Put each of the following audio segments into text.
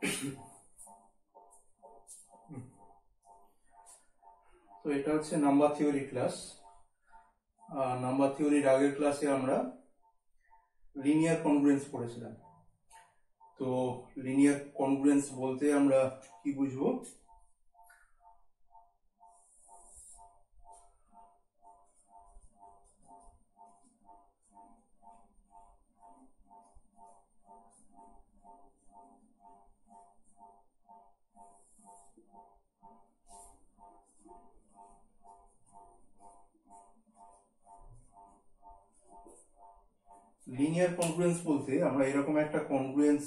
তো এটা হচ্ছে নাম্বার থিওরি ক্লাস। নাম্বার থিওরির আগের ক্লাসে আমরা লিনিয়ার কনগ্রুয়েন্স পড়েছিলাম। তো লিনিয়ার কনগ্রুয়েন্স বলতে আমরা কি বুঝবো? লিনিয়ার কনগ্রুয়েন্স বলতে আমরা এরকম একটা কনগ্রুয়েন্স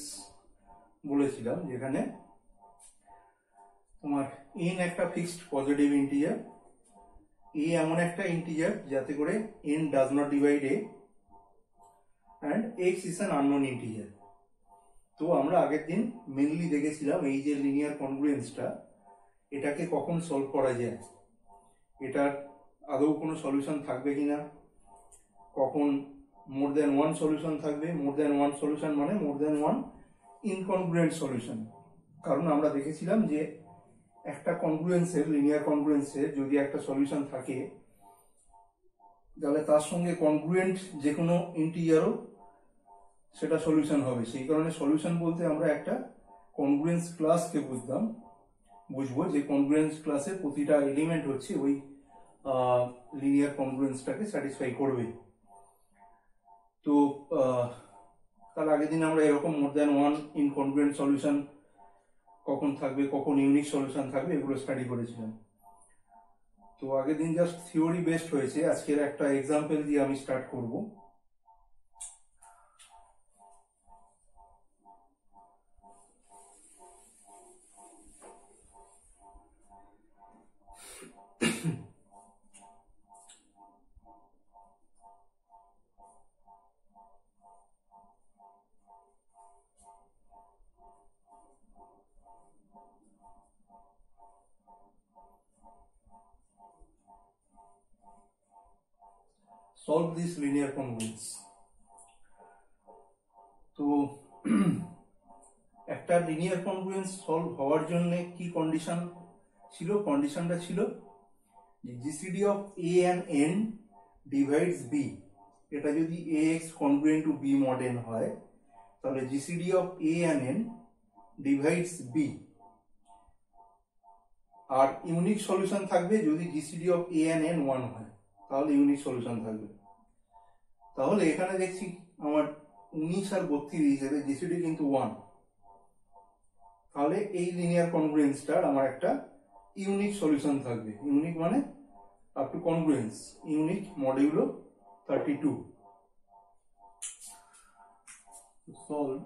বলেছিলাম যেখানে তোমার n একটা ফিক্সড পজিটিভ ইন্টিজার, a এমন একটা ইন্টিজার যাতে করে n does not divide a and x is an unknown integer। তো আমরা আগের দিন মেনলি দেখেছিলাম এই যে লিনিয়ার কনগ্রুয়েন্সটা, এটাকে কখন সলভ করা যায়, এটার আদৌ কোনো সলিউশন থাকবে কিনা, কখন মোর দ্যান ওয়ান সলিউশন থাকবে। মোর দ্যান ওয়ান সলিউশন মানে মোর দ্যান ওয়ান ইনকনগ্রুয়েন্ট সলিউশন। কারণ আমরা দেখেছিলাম যে একটা কনগ্রুয়েন্সের, লিনিয়ার কনগ্রুয়েন্সের যদি একটা সলিউশন থাকে তাহলে তার সঙ্গে কনগ্রুয়েন্ট যে কোনো ইন্টিজারও সেটা সলিউশন হবে। সেই কারণে সলিউশন বলতে আমরা একটা কনগ্রুয়েন্স ক্লাসকে বুঝবো যে কনগ্রুয়েন্স ক্লাসের প্রতিটা এলিমেন্ট হচ্ছে ওই লিনিয়ার কনগ্রুয়েন্সটাকে স্যাটিসফাই করবে। তো তার আগের দিন আমরা এরকম মোর দ্যান ওয়ান ইনকনগ্রুয়েন্ট সলিউশন কখন থাকবে, কখন ইউনিক সলিউশন থাকবে, এগুলো স্টাডি করেছিলাম। তো আগের দিন জাস্ট থিওরি বেসড হয়েছে, আজকের একটা এক্সাম্পল দিয়ে আমি স্টার্ট করব। Solve this linear congruence। তো একটা লিনিয়ার কনগ্রুয়েন্স সলভ হওয়ার জন্য কি কন্ডিশন ছিল? কন্ডিশনটা ছিল GCD of a and n divides b. এটা যদি a x congruent to b mod n হয় তাহলে GCD of a and n divides b. আর ইউনিক সলিউশন থাকবে যদি GCD of a and n 1 হয়, তাহলে ইউনিক সলিউশন থাকবে। তাহলে এখানে দেখছি আমার 19 আর 32 এর জিসিডি কিন্তু 1। তাহলে এই লিনিয়ার কনগ্রুয়েন্সটার আমার একটা ইউনিক সলিউশন থাকবে। ইউনিক মানে up to congruence, unique modulo 32। Solve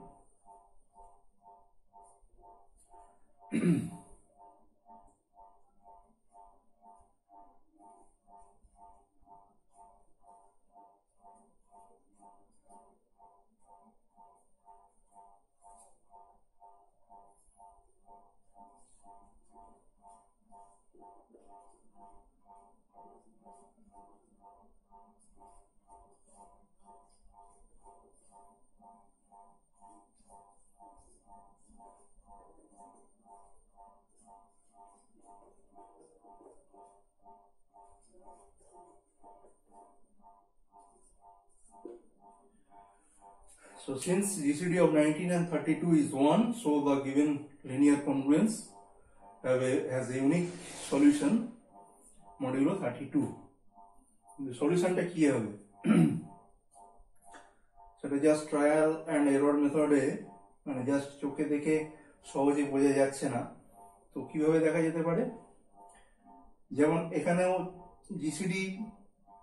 So since GCD of 19 and 32 is 1, so the given linear congruence has a unique solution modulo 32. The solution টা কি হবে? সেটা জাস্ট ট্রায়াল অ্যান্ড এরর মেথডে, মানে just চোখে দেখে সহজে বোঝা যাচ্ছে না। তো কিভাবে দেখা যেতে পারে? যেমন এখানেও জিসিডি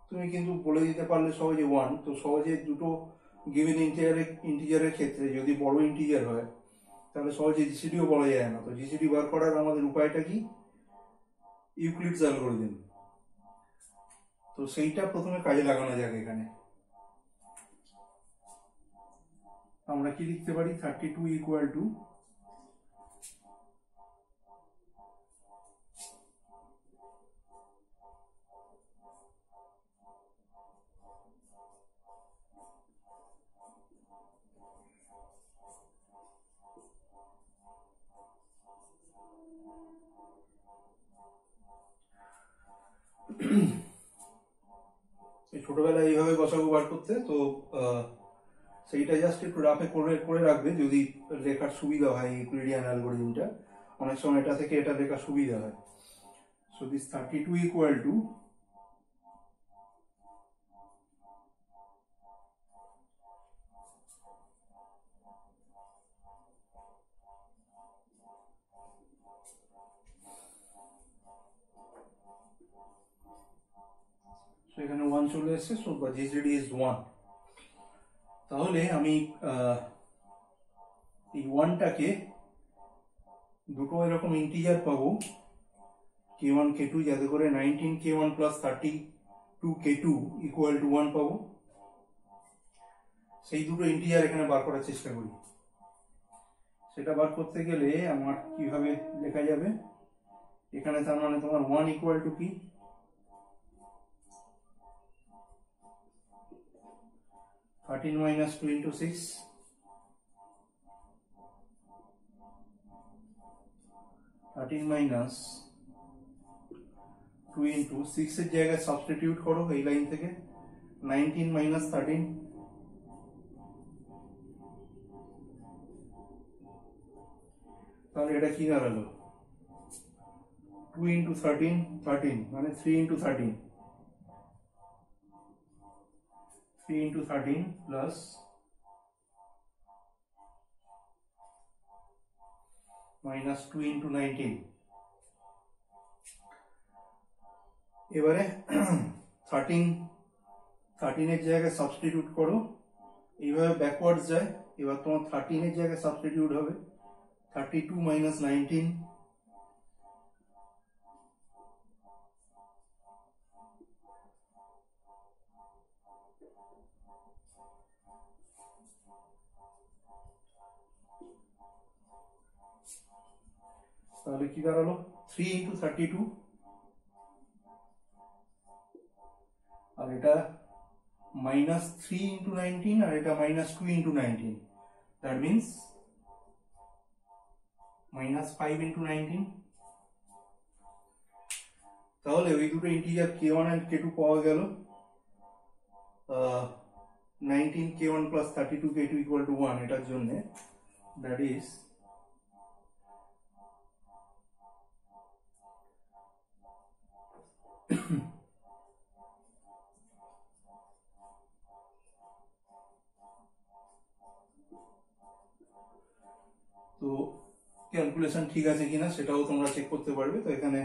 তুমি কিন্তু বলে দিতে পারলে সহজে 1। তো সহজে দুটো গিভেন ইন্টিজারের ক্ষেত্রে যদি বড় ইন্টিজার হয় তাহলে সহজে জিসিডিও বলা যায় না। তো জিসিডি বার করার আমাদের উপায়টা কি? ইউক্লিডস অ্যালগরিদম। তো সেইটা প্রথমে কাজে লাগানো যাক। এখানে আমরা কি লিখতে পারি? 32 ইকুয়াল টু এই ছোটবেলায় এইভাবে গসাগু বার করতে, তো সেইটা জাস্ট একটু রাফে করে করে রাখবে যদি লেখার সুবিধা হয়। ইউক্লিডিয়ান অ্যালগরিদমটা অনেক সময় এটা থেকে এটা লেখার সুবিধা হয়। সো দিস 32 ইকুয়াল টু এখানে 1 চলে এসছে। So GCD is 1। তাহলে আমি এই 1টাকে দুটো এরকম ইন্টিজার পাবো k1 k2, যাতে করে 19k1 plus 32k2 equal to 1 পাবো। সেই দুটো ইন্টিজার এখানে বার করার চেষ্টা করি। সেটা বার করতে গেলে আমার কিভাবে লেখা যাবে, এখানে তার মানে তোমার 1 ইকুয়াল টু কি, 13 minus 2 into 6, 13 minus 2 into 6 এর জায়গায় সাবস্টিটিউট করো এই লাইন থেকে, 19 minus 13, তাহলে এটা কি দাঁড়ালো, 2 into 13, 13 মানে 3 into 13, 3 into 13 plus minus 2 into 19। এবারে 13 এর জায়গায় সাবস্টিটিউট করো, এইভাবে ব্যাকওয়ার্ডস যায়। এবার তোমার 13 এর জায়গায় সাবস্টিটিউট হবে 32 minus 19, তাহলে কি দাঁড়ালো, 3 into 32, আর এটা minus 3 into 19, আর এটা minus 2 into 19, that means minus 5 into 19। তাহলে ওই দুটো ইন্টিজার k1 and k2 পাওয়া গেল। 19k1 plus 32k2 equal to 1 এটার জন্য, that is তো ক্যালকুলেশন ঠিক আছে কিনা সেটাও তোমরা চেক করতে পারবে। তো এখানে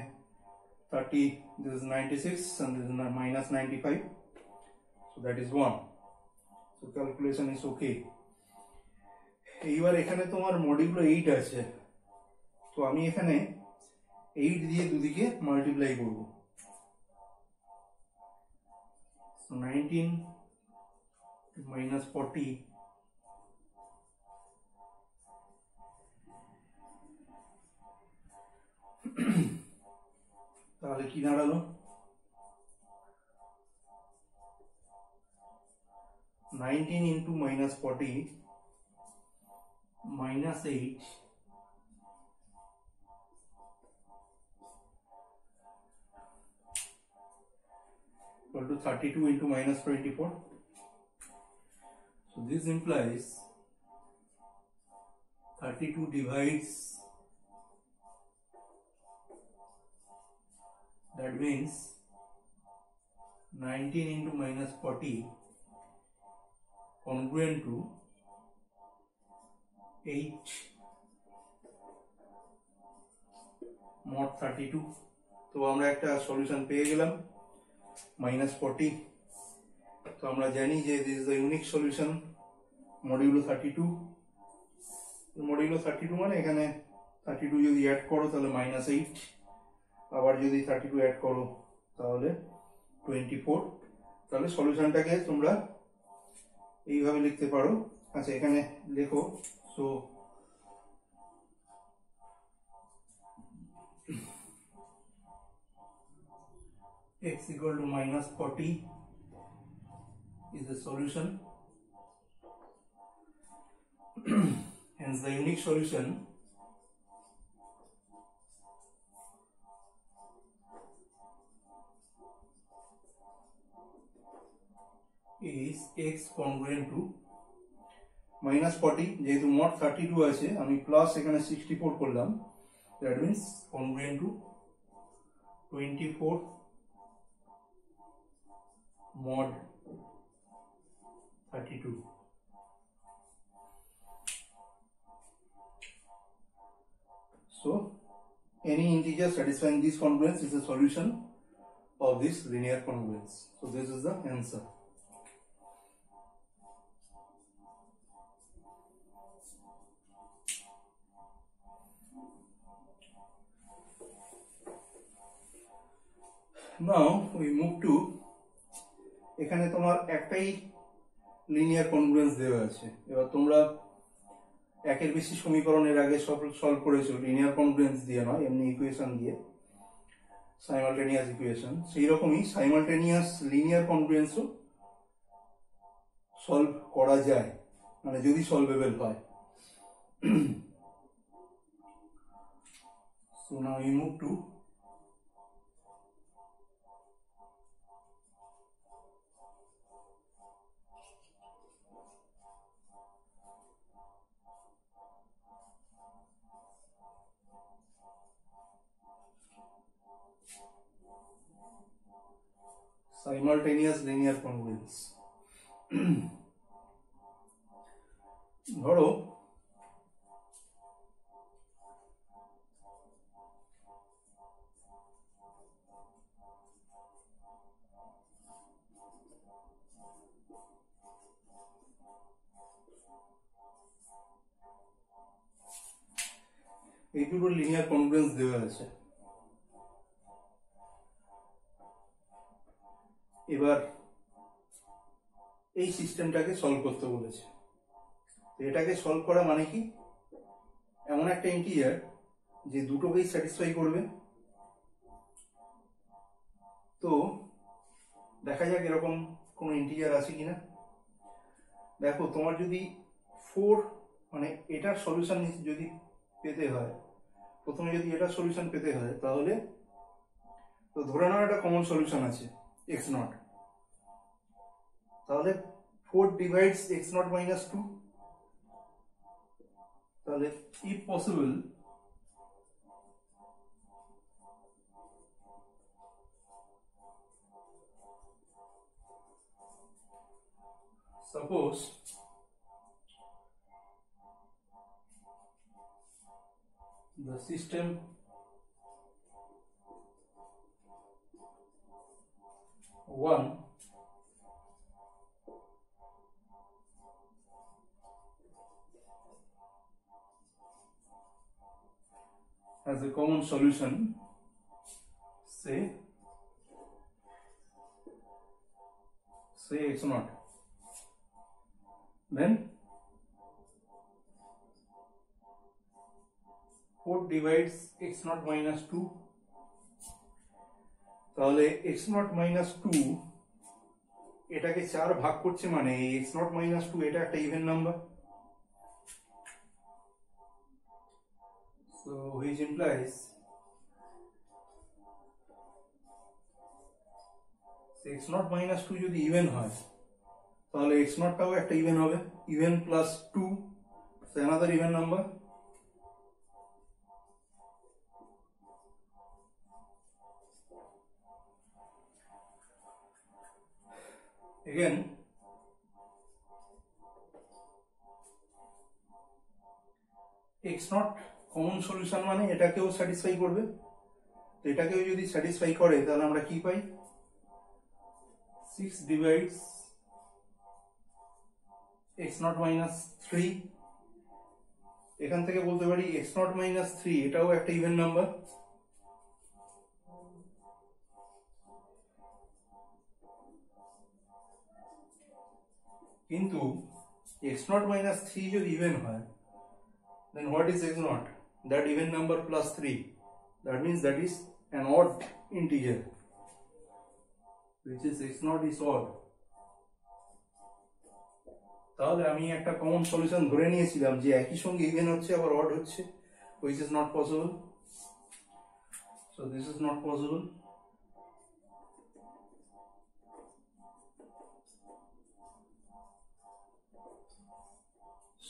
30, this is 96 and this is minus 95, so that is 1, so calculation is okay। এইবার এখানে তোমার মডিউলো 8 আছে, তো আমি এখানে 8 দিয়ে দুদিকে মাল্টিপ্লাই করব। so 19 minus 40, তাহলে কি দাঁড়ালো, 19 into minus 40 minus 8 equal to 32 into minus 24. So this implies 32 divides, that means 19 into minus 40 congruent to 8 mod 32। তো আমরা একটা সলিউশন পেয়ে গেলাম -40। তো আমরা জানি যে this is the unique solution modulo 32। Modulo 32 মানে এখানে 32 যদি অ্যাড করো তাহলে -8, আবার যদি 32 অ্যাড করো তাহলে 24। তাহলে সলিউশনটাকে তোমরা এইভাবে লিখতে পারো। আচ্ছা এখানে লেখো, so x equal to -40 is the solution. Hence the unique solution is x congruent to -40 যেহেতু মোট 32 আছে আমি প্লাস এখানে 64 করলাম, that means congruent to 24 mod 32. So any integer satisfying this congruence is a solution of this linear congruence. So this is the answer. Now we move to এখানে তোমার একটাই linear congruence দেওয়া আছে। এবার তোমরা একের বেশি সমীকরণের আগে সলভ করেছো লিনিয়ার কনগ্রুয়েন্স দিয়ে নয়, এমনি ইকুয়েশন দিয়ে, সাইমালটেনিয়াস ইকুয়েশন। সেই রকমই সাইমালটেনিয়াস লিনিয়ার কনগ্রুয়েন্সও সলভ করা যায়, মানে যদি সলভেবল হয়। So now we move to simultaneous linear congruence. ধরো এই দুটো লিনিয়ার কনগ্রুয়েন্স দেওয়া আছে। এবার এই সিস্টেমটাকে সলভ করতে বলেছে। এটাকে সলভ করা মানে কি, এমন একটা ইন্টিজার যে দুটোকেই স্যাটিসফাই করবে। তো দেখা যাক এরকম কোনো ইন্টিজার আছে কিনা। দেখো তোমার যদি 4 মানে এটার সলিউশন যদি পেতে হয়, প্রথমে যদি এটার সলিউশন পেতে হয় তাহলে তো ধরে নাও একটা কমন সলিউশন আছে x0, তাহলে 4 divides x0 minus 2, তাহলে if possible suppose the system one has a common solution, say x0, then 4 divides x0 minus 2, তাহলে x0 minus 2 এটাকে 4 ভাগ করছে, মানে x0 minus 2 এটা একটা even number. So which implies x0 minus 2 যদি ইভেন হয় তাহলে x0 টাও একটা ইভেন হবে, even plus 2, so another even number. Again x0 common solution মানে এটাকেও স্যাটিসফাই করবে। তো এটাকেও যদি স্যাটিসফাই করে তাহলে আমরা কি পাই, 6 divides x0 minus 3, এখান থেকে বলতে পারি x0 minus 3 এটাও একটা ইভেন নাম্বার। কিন্তু x0 minus 3 যদি ইভেন হয়, then what is x0? That even number plus 3, that means that is an odd integer, which is x0 is odd. তাহলে আমি একটা কমন সলিউশন ধরে নিয়েছিলাম যে একই সঙ্গে ইভেন হচ্ছে আবার অড হচ্ছে, which is not possible. So this is not possible.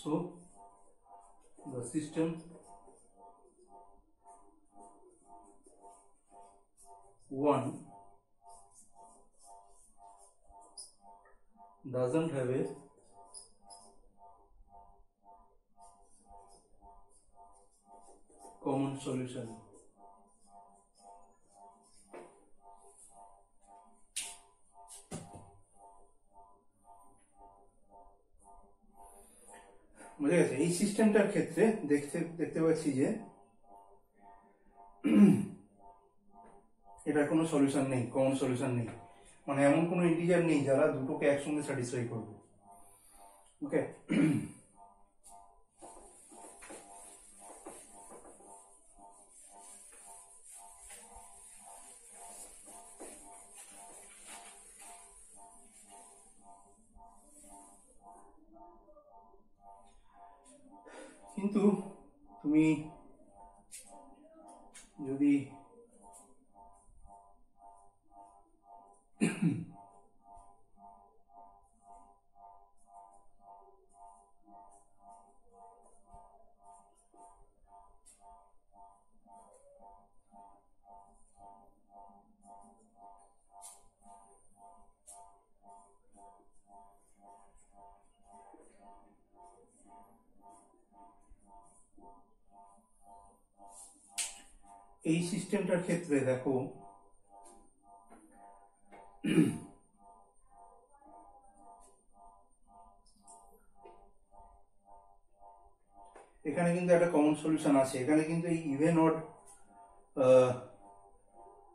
So the system one doesn't have a common solution. বুঝে গেছে? এই সিস্টেমটার ক্ষেত্রে দেখতে পাচ্ছি যে এটার কোনো সলিউশন নেই, কমন সলিউশন নেই, মানে এমন কোনো ইন্টিজার নেই যারা দুটোকে একসঙ্গে স্যাটিসফাই করবে। ওকে, কিন্তু তুমি যদি এই সিস্টেমটার ক্ষেত্রে দেখো এখানে কিন্তু একটা কমন সলিউশন আছে। এখানে কিন্তু এই ইভেন অড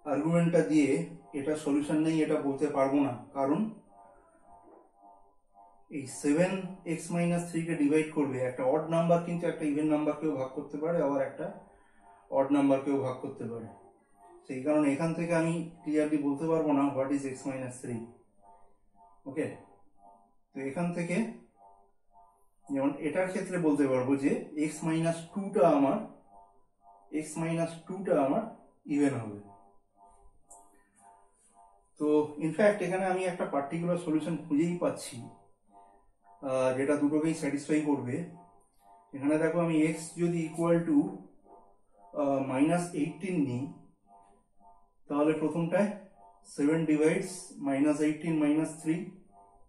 আর্গুমেন্টটা দিয়ে এটা সলিউশন নেই এটা বলতে পারবো না, কারণ এই 7x-3 কে ডিভাইড করবে একটা অড নাম্বার, কিন্তু একটা ইভেন নাম্বারকেও ভাগ করতে পারে, আবার একটা অড নাম্বারকেও ভাগ করতে পারে। সেই কারণে এখান থেকে আমি ক্লিয়ারলি বলতে পারবো না হোয়াট ইজ x-3। ওকে, তো এখান থেকে যেমন এটার ক্ষেত্রে বলতে পারবো যে x-2টা আমার ইভেন হবে। তো ইনফ্যাক্ট এখানে আমি একটা পার্টিকুলার সলিউশন খুঁজেই পাচ্ছি যেটা দুটোকেই স্যাটিসফাই করবে। এখানে দেখো আমি x যদি ইকুয়াল টু -18 নিই, তাহলে প্রথমটায় 7 ডিভাইডস -18 -3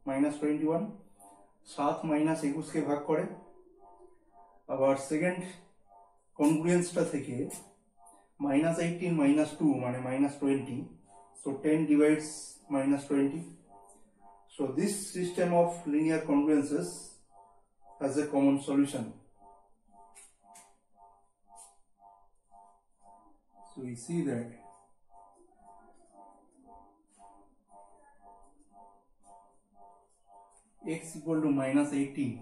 -21, 7 -21 কে ভাগ করে। আবার সেকেন্ড কনগ্রুয়েন্সটা থেকে -18 -2 মানে -20, so 10 divides -20. So this system of linear congruences has a common solution. So we see that x equal to -18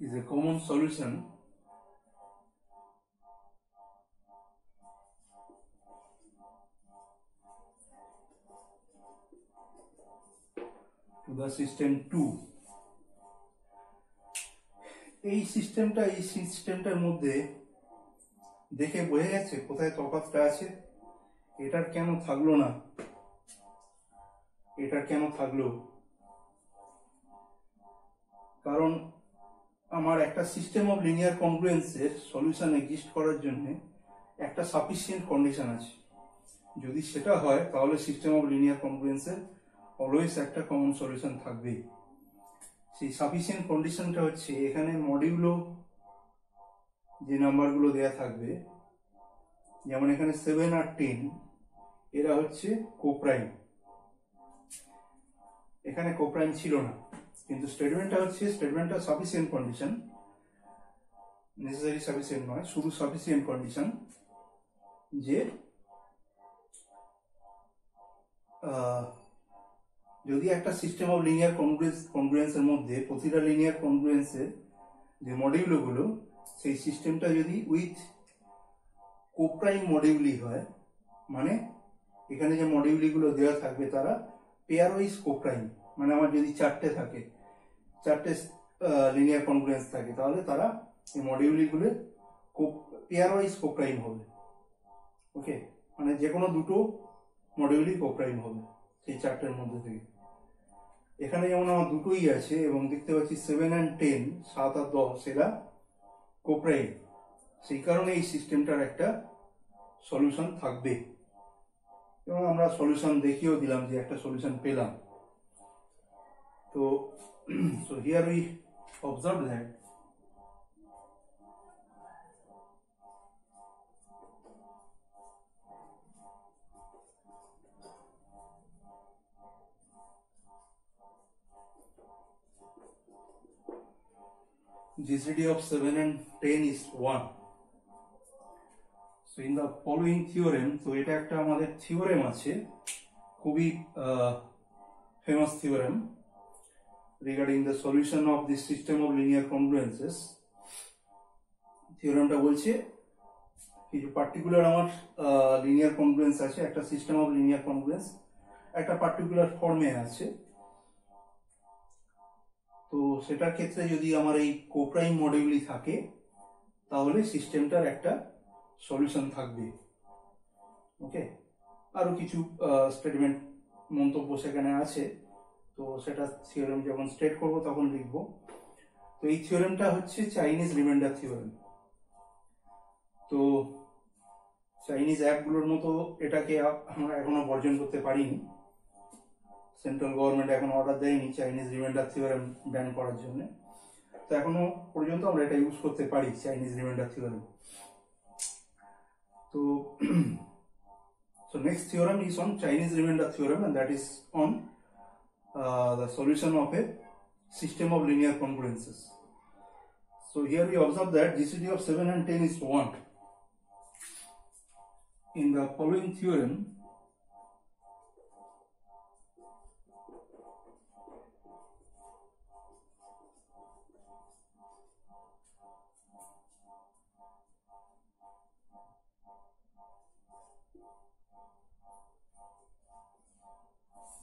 is a common solution to the system 2. এই সিস্টেমটার মধ্যে দেখে বোঝা যাচ্ছে কোথায় তফাৎটা আছে। এটার কেন থাকলো না, এটার কেন থাকলো? কারণ আমার একটা সিস্টেম অফ লিনিয়ার কনগ্রুয়েন্সের সলিউশন এক্সিস্ট করার জন্য একটা সাফিসিয়েন্ট কন্ডিশন আছে। যদি সেটা হয় তাহলে সিস্টেম অফ লিনিয়ার কনগ্রুয়েন্সের অলওয়েজ একটা কমন সলিউশন থাকবে। সেই সাফিসিয়েন্ট কন্ডিশনটা হচ্ছে এখানে মডিউলো যে নাম্বারগুলো দেয়া থাকবে, যেমন এখানে 7 আর 10 এরা হচ্ছে কোপ্রাইম, এখানে কোপ্রাইম ছিল না, কিন্তু স্টেটমেন্টটা সাফিসিয়েন্ট কন্ডিশন, নেসেসারি সাফিসিয়েন্ট নয়, শুধু সাফিসিয়েন্ট কন্ডিশন যে যদি একটা সিস্টেম অফ লিনিয়ার কনগ্রুয়েন্সের মধ্যে প্রতিটা লিনিয়ার কনগ্রুয়েন্সের যে মডিউলগুলো, সেই সিস্টেমটা যদি উইথ কোপ্রাইম মডিউলি হয়, মানে এখানে যে মডিউলিগুলো দেওয়া থাকবে তারা পেয়ার ওয়াইজ কোপ্রাইম, মানে আমার যদি চারটে লিনিয়ার কনগ্রুয়েন্স থাকে তাহলে তারা এই মডিউলিগুলো পেয়ার ওয়াইজ কোপ্রাইম হবে। ওকে, মানে যে কোনো দুটো মডিউলই কোপ্রাইম হবে সেই চারটের মধ্যে থেকে। এখানে যেমন আমার দুটোই আছে এবং দেখতে পাচ্ছি 7 and 10, 7 আর 10 এরা কোপ্রাইম, সেই কারণে এই সিস্টেমটার একটা সলিউশন থাকবে এবং আমরা সলিউশন দেখিয়েও দিলাম যে একটা সলিউশন পেলাম। তো so here we observe that GCD of 7 and 10 is 1. So in the following theorem, so এটা একটা আমাদের থিওরেম আছে, খুবই famous theorem regarding the solution of this system of linear congruences. থিওরেমটা বলছে কিছু পার্টিকুলার আমার লিনিয়ার কনগ্রুয়েন্স আছে, একটা সিস্টেম অফ লিনিয়ার কনগ্রুয়েন্স একটা পার্টিকুলার ফর্মে আছে, তো সেটার ক্ষেত্রে যদি আমার এই কোপ্রাইম মডিউলই থাকে তাহলে সিস্টেমটার একটা সলিউশন থাকবে। ওকে, আরো কিছু স্টেটমেন্ট মন্তব্য সেখানে আছে, তো সেটা থিওরেম যখন স্টেট করব তখন লিখব। তো এই থিওরেমটা হচ্ছে চাইনিজ রিমাইন্ডার থিওরেম। তো চাইনিজ অ্যাপগুলোর মতো এটাকে আমরা এখনো বর্জন করতে পারিনি, সেন্ট্রাল গভর্নমেন্ট এখন অর্ডার দেয়নি চাইনিজ রিমাইন্ডার থিওরেম ব্যান করার জন্য, তো এখনো পর্যন্ত আমরা এটা ইউজ করতে পারি চাইনিজ রিমাইন্ডার থিওরেম। তো so next theorem is on Chinese remainder theorem, and that is on the solution of a system of linear congruences. So here we observe that GCD of 7 and 10 is 1. In the following theorem,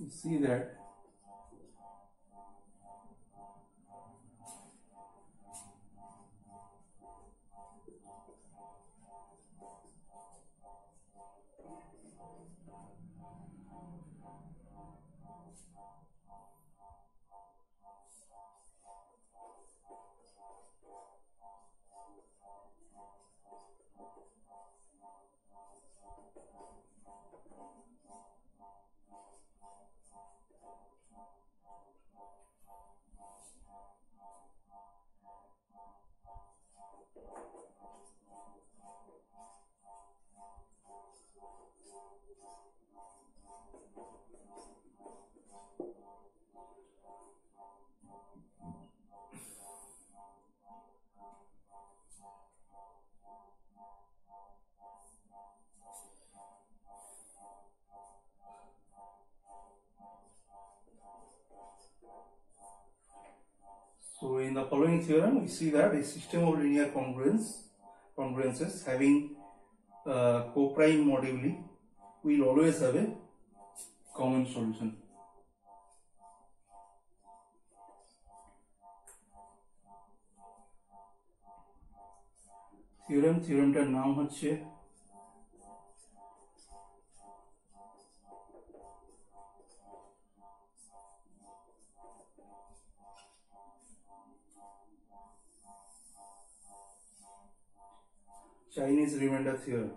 you see that so in the following theorem we see that a system of linear congruences having coprime moduli will always have a common solution. থিওরেমটার নাম হচ্ছে Chinese remainder theorem.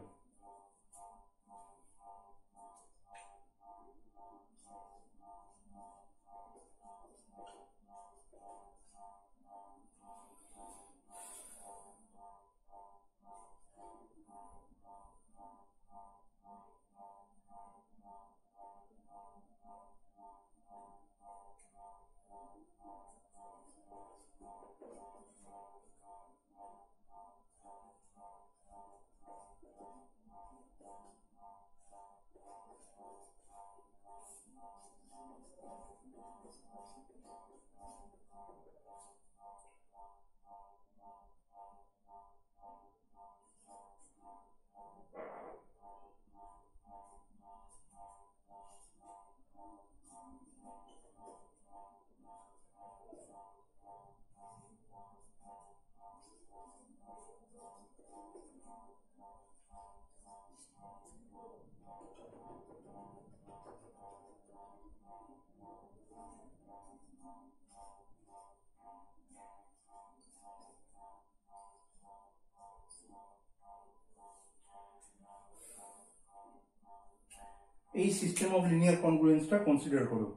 এই system of linear কনগ্রুয়েন্সটা consider করো।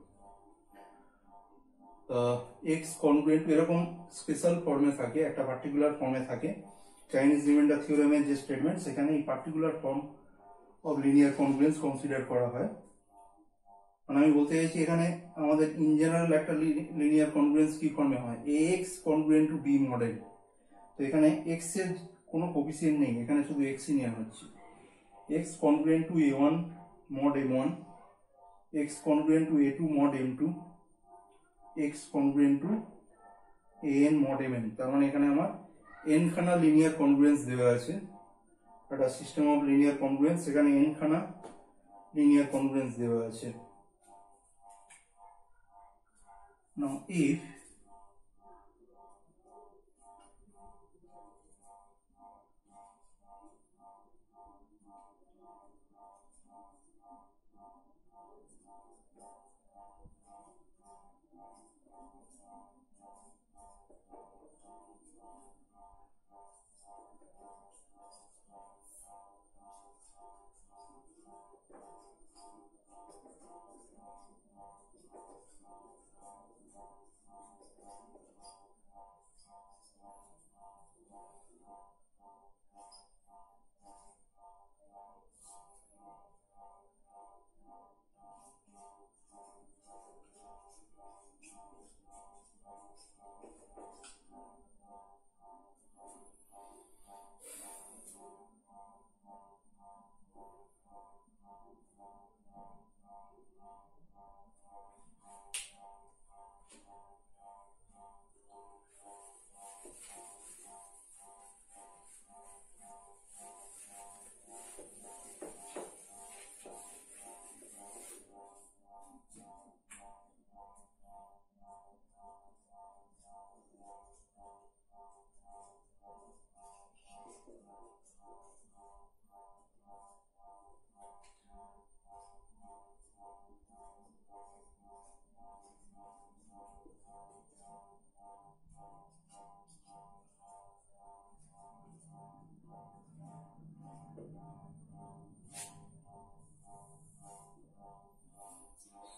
X congruent এরকম special ফর্মে থাকে, একটা particular ফর্মে থাকে। চাইনিজ রিমাইন্ডার থিওরেমের যে স্টেটমেন্ট, সেখানে এই particular form of linear congruence consider করা হয়। মানে আমি বলতে চাইছি এখানে আমাদের ইন জেনারেল একটা লিনিয়ার কনগ্রুয়েন্স কি ফর্মে হয়, x congruent to b model. তো এখানে এক্স এর কোনো কোফিসিয়েন্ট নেই, এখানে শুধু এক্সই নেওয়া হচ্ছে। X congruent to a1 mod m1, x congruent to a2 mod m2, x congruent to an mod mn। তার মানে এখানে আমার n খানা লিনিয়ার কনগ্রুয়েন্স দেওয়া আছে, একটা সিস্টেম অফ লিনিয়ার কনগ্রুয়েন্স, সেখানে n খানা লিনিয়ার কনগ্রুয়েন্স দেওয়া আছে। নাও if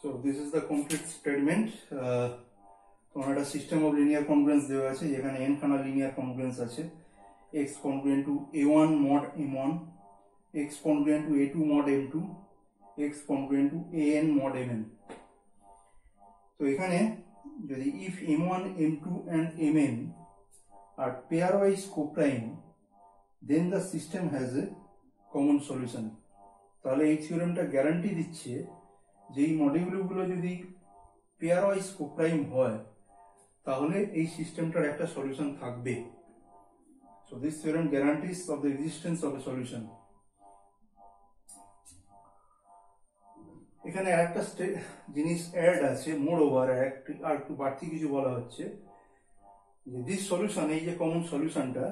so this is the complete statement। তোমার একটা সিস্টেম অফ লিনিয়ার কনগ্রুয়েন্স দেওয়া আছে, যেখানে n খানা লিনিয়ার কনগ্রুয়েন্স আছে। x congruent to a1 mod m1, x congruent to a2 mod m2, x congruent to an mod mn। তো এখানে যদি if m1 m2 and mn are pairwise coprime, then the system has a common solution। তাহলে এই থিওরেমটা guarantee দিচ্ছে যে এই মডিউলগুলো যদি পেয়ারওয়াইজ কোপ্রাইম হয়, তাহলে এই সিস্টেমটার একটা সলিউশন থাকবে। So this theorem guarantees of the existence of a solution. এখানে আরেকটা জিনিস অ্যাড আছে, মোর ওভার আর একটু বাড়তি কিছু বলা হচ্ছে যে দিস সলিউশন, এই যে কমন সলিউশনটা,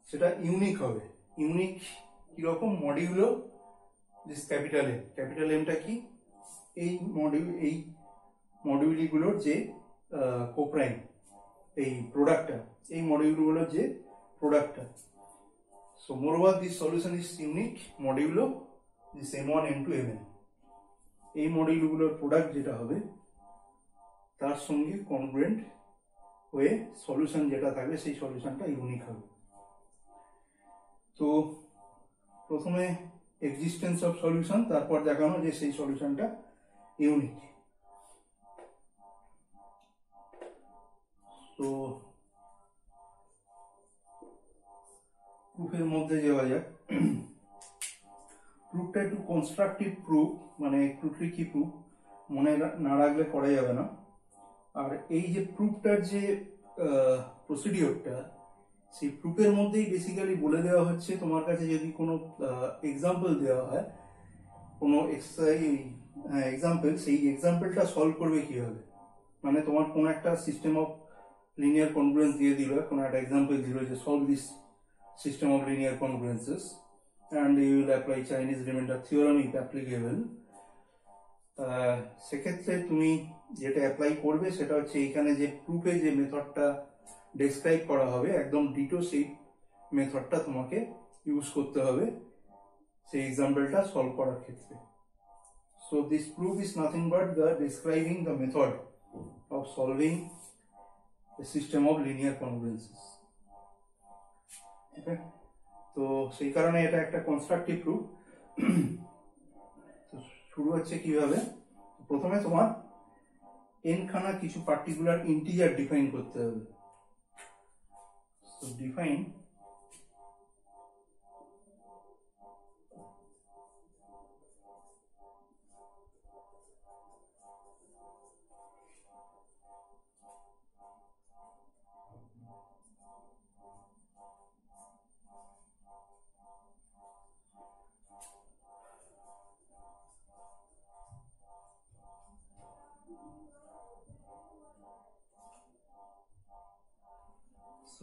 সেটা ইউনিক হবে। ইউনিক কিরকম? মডিউলো দিস ক্যাপিটাল এমটা কি? এই মডিউলগুলোর যে কোপ্রাইম, এই প্রোডাক্টটা, এই মডিউলগুলোর যে প্রোডাক্টটা। So moreover this solution is unique modulo this m1 m2 mn। এই মডিউলগুলোর প্রোডাক্ট যেটা হবে তার সঙ্গে কনগ্রুয়েন্ট হয়ে সলিউশন যেটা থাকবে, সেই সলিউশনটা ইউনিক হবে। তো প্রথমে এক্সিস্টেন্স অফ সলিউশন, তারপর দেখানো যে সেই সলিউশনটা ইউনিক। তো প্রুফের মধ্যে যাওয়া যাক। প্রুফটা একটু কনস্ট্রাকটিভ প্রুফ, মানে একটু ট্রিকি প্রুফ, মনে না রাখলে করা যাবে না। আর এই যে প্রুফটার যে প্রসিডিওরটা, সেই প্রুফের মধ্যেই বেসিক্যালি বলে দেওয়া হচ্ছে তোমার কাছে যদি কোনো এক্সাম্পল দেওয়া হয়, কোনো এক্সাম্পল, সেই এক্সাম্পলটা সলভ করবে কিভাবে। মানে তোমার কোনো একটা সিস্টেম অফ লিনিয়ার কনগ্রুয়েন্স দিয়ে দিল, কোনো একটা এক্সাম্পল দিল যে solve this system of linear congruences and you will apply Chinese remainder theorem if applicable। সেক্ষেত্রে তুমি যেটা অ্যাপ্লাই করবে সেটা হচ্ছে এইখানে যে প্রুফে যে মেথডটা ডেসক্রাইব করা হবে, একদম ডিটো সেই মেথডটা তোমাকে ইউজ করতে হবে সেই এক্সাম্পলটা সলভ করার ক্ষেত্রে। So this proof is nothing but the describing the method of solving a system of linear congruences. Okay, তো সেই কারণে এটা একটা কনস্ট্রাকটিভ প্রুফ। তো শুরু হচ্ছে কিভাবে, প্রথমে তোমার n খানা কিছু পার্টিকুলার ইন্টিজার ডিফাইন করতে হবে। So define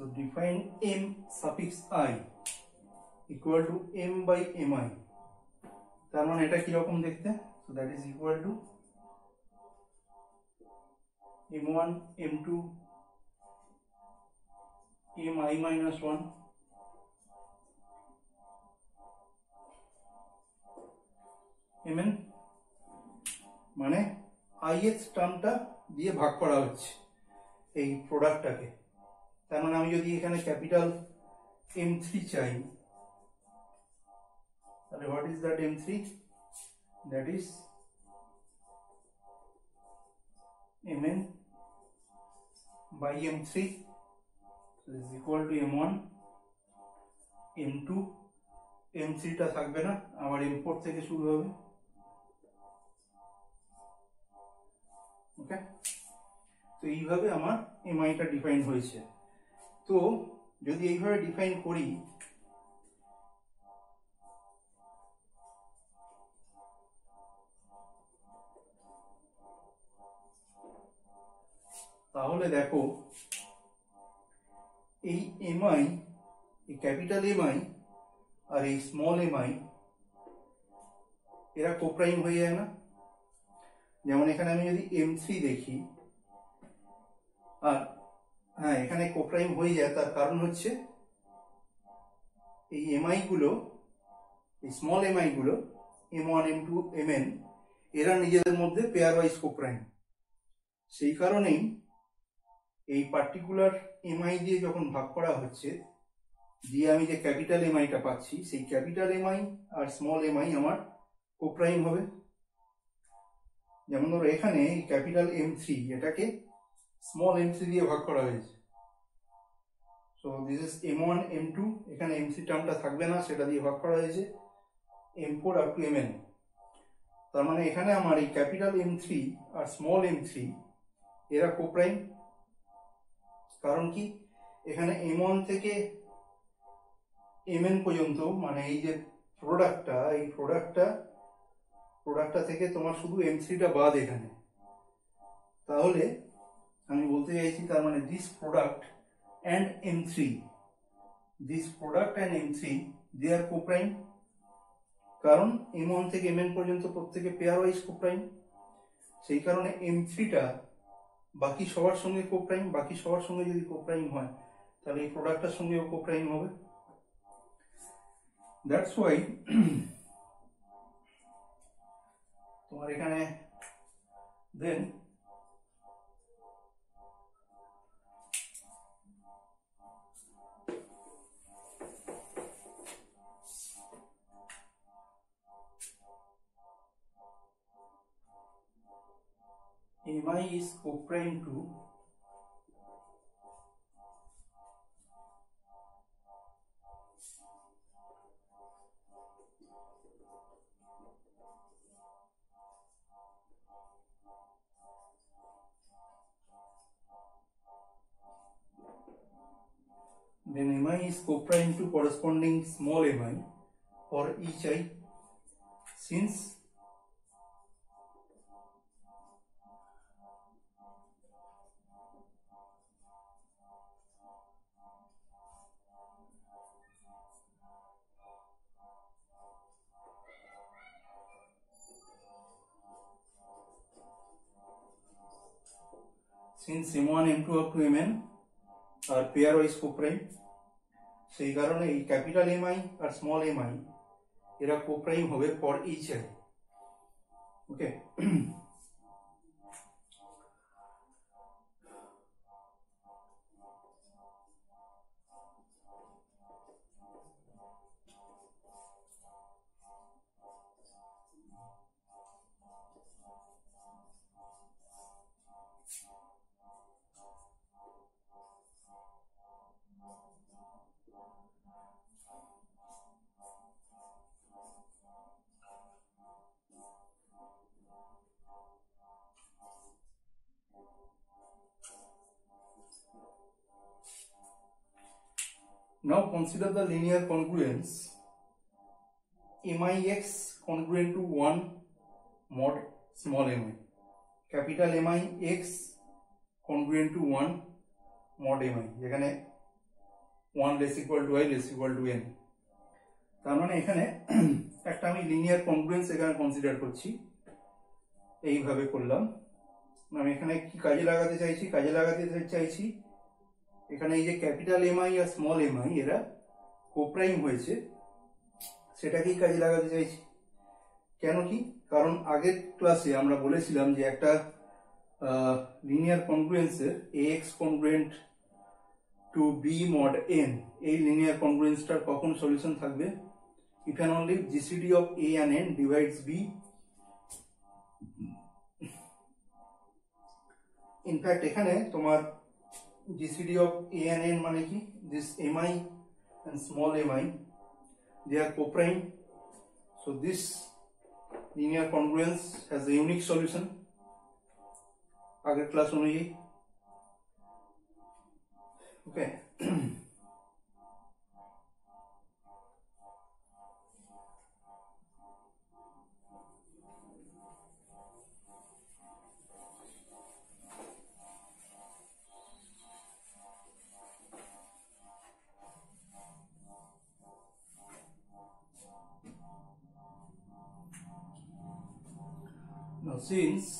So define m suffix I equal to m by mi, তার মানে এটা কি রকম দেখতে, so that is equal to m1 m2 mi minus 1 mn, মানে ith টার্মটা দিয়ে ভাগ করা হচ্ছে এই প্রোডাক্টটাকে। তার মানে আমি যদি এখানে ক্যাপিটাল M3 চাই, তাহলে what is that M3? That is Mn by M3 is equal to M1 M2, M3 টা থাকবে না, আবার M4 থেকে শুরু হবে। ওকে, তো এইভাবে আমার mi টা ডিফাইন হয়েছে। তো যদি এইভাবে ডিফাইন করি, তাহলে দেখো এই mi, এই ক্যাপিটাল mi আর এই স্মল mi এরা কোপ্রাইম হয়ে যায় না? যেমন এখানে আমি যদি M3 দেখি, আর হ্যাঁ এখানে কোপ্রাইম হয়ে যায়, তার কারণ হচ্ছে এই mi গুলো, এই স্মল mi গুলো m1 m2 mn এরা নিজেদের মধ্যে পেয়ার ওয়াইজ কোপ্রাইম। সেই কারণেই এই পার্টিকুলার mi দিয়ে যখন ভাগ করা হচ্ছে, দিয়ে আমি যে ক্যাপিটাল mi টা পাচ্ছি, সেই ক্যাপিটাল mi আর স্মল mi আমার কোপ্রাইম হবে। যেমন ধরো এখানে এই ক্যাপিটাল M3 এটাকে স্মল m3 দিয়ে ভাগ করা হয়েছে, so this is m1 m2, এখানে m3 টার্মটা থাকবে না, সেটা দিয়ে ভাগ করা হয়েছে m4 আপ টু mn। তার মানে এখানে আমার এই ক্যাপিটাল M3 আর স্মল m3 এরা কোপ্রাইম। কারণ কি, এখানে m1 থেকে mn পর্যন্ত, মানে এই যে প্রোডাক্টটা, এই প্রোডাক্টটা থেকে তোমার শুধু m3 টা বাদ এখানে। তাহলে আমি বলতে চাইছি, তার মানে this product and m3, this product and m3 they are coprime, কারণ m1 থেকে mn পর্যন্ত প্রত্যেকে পেয়ার ওয়াইজ কোপ্রাইম। সেই কারণে m3 টা বাকি সবার সঙ্গে কোপ্রাইম, বাকি সবার সঙ্গে যদি কোপ্রাইম হয় তাহলে এই প্রোডাক্টটার সঙ্গেও কোপ্রাইম হবে। দ্যাটস ওয়াই তোমার এখানে দেন mi is coprime to then mi is coprime to corresponding small mi for each I, since m1 m2 up to mn আর পেয়ার ওয়াইজ কোপ্রাইম, সেই কারণে এই ক্যাপিটাল mi আর স্মল mi এরা কোপ্রাইম হবে for each i. Okay. Now consider the linear congruence mix congruent to 1 mod small mi. Capital mix congruent to 1 mod mi, যেখানে 1 less equal to I less equal to n। তার মানে এখানে একটা আমি linear congruence এখানে consider করছি, এইভাবে করলাম। আমি এখানে কি কাজে লাগাতে চাইছি, এখানে এই যে ক্যাপিটাল এমআই আর স্মল এমআই এরা কোপ্রাইম হয়েছে, সেটাকেই কাজে লাগাতে চাইছি। কেন কি? কারণ আগের ক্লাসে আমরা বলেছিলাম যে একটা লিনিয়ার কনগ্রুয়েন্সের ax congruent to b mod n, এই লিনিয়ার কনগ্রুয়েন্সটার কখন সলিউশন থাকবে? if and only GCD of a and n divides b। In fact এখানে তোমার GCD of a and n মানে কি, this mi and small mi, they are coprime, so this linear congruence has a unique solution আগের class অনুযায়ী। ওকে, now since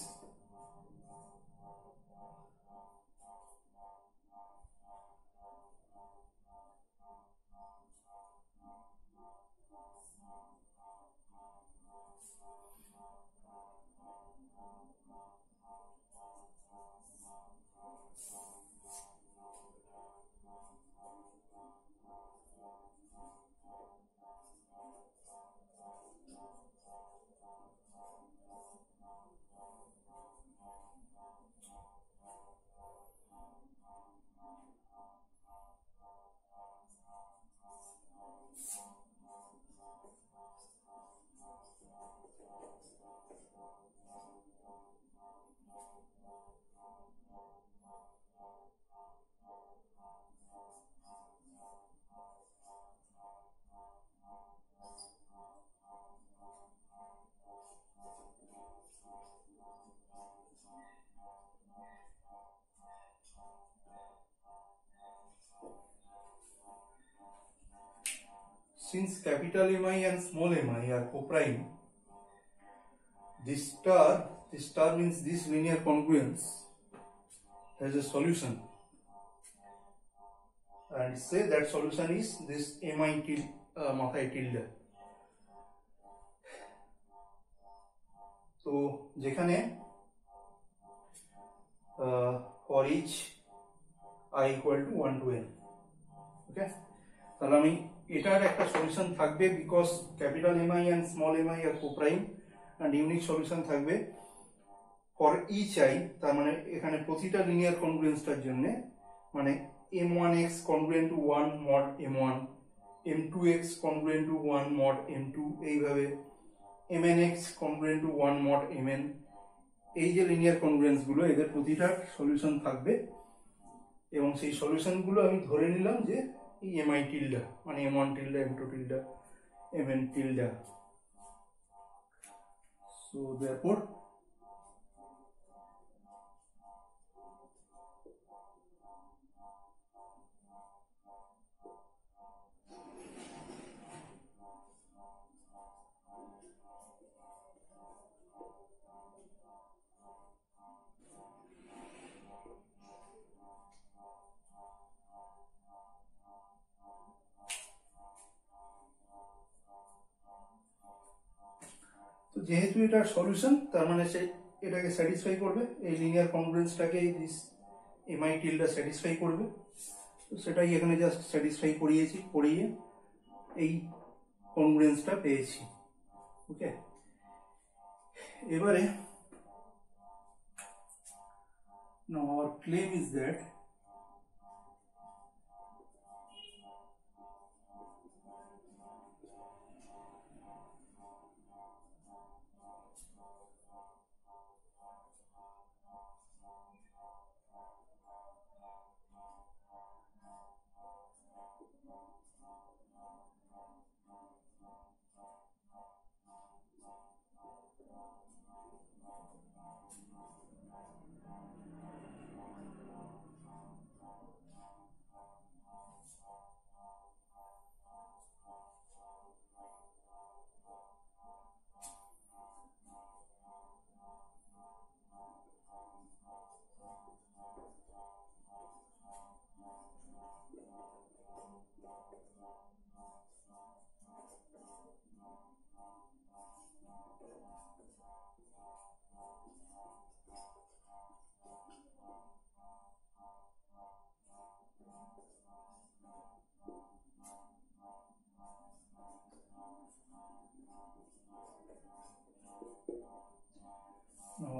capital Mi and small mi are coprime, this star means this linear congruence has a solution, and say that solution is this mi মাথায় tilde। তো যেখানে for each I equal to 1 to n, ওকে, তাহলে আমি এটার একটা solution থাকবে, because capital m i and small m i are coprime, and unique solution থাকবে for each i. তার মানে এখানে প্রতিটা লিনিয়ার কনগ্রুয়েন্সটার জন্য, মানে m1x congruent to 1 mod m1, m2x congruent to 1 mod m2, এইভাবে mnx congruent to 1 mod mn, এই যে লিনিয়ার কনগ্রুয়েন্স গুলো এদের প্রতিটার সলিউশন থাকবে, এবং সেই সলিউশন গুলো আমি ধরে নিলাম যে এই mi tilde, মানে m1 tilde, m2 tilde, mn tilde। So therefore যেহেতু এটা সলিউশন তার মানে সে এটাকে স্যাটিসফাই করবে, এই লিনিয়ার কনগ্রুয়েন্সটাকে দিস এমআই টিলটা স্যাটিসফাই করবে। তো সেটাই এখানে জাস্ট স্যাটিসফাই করিয়ে এই কনগ্রুয়েন্সটা পেয়েছি। ওকে, এবারে now our claim is that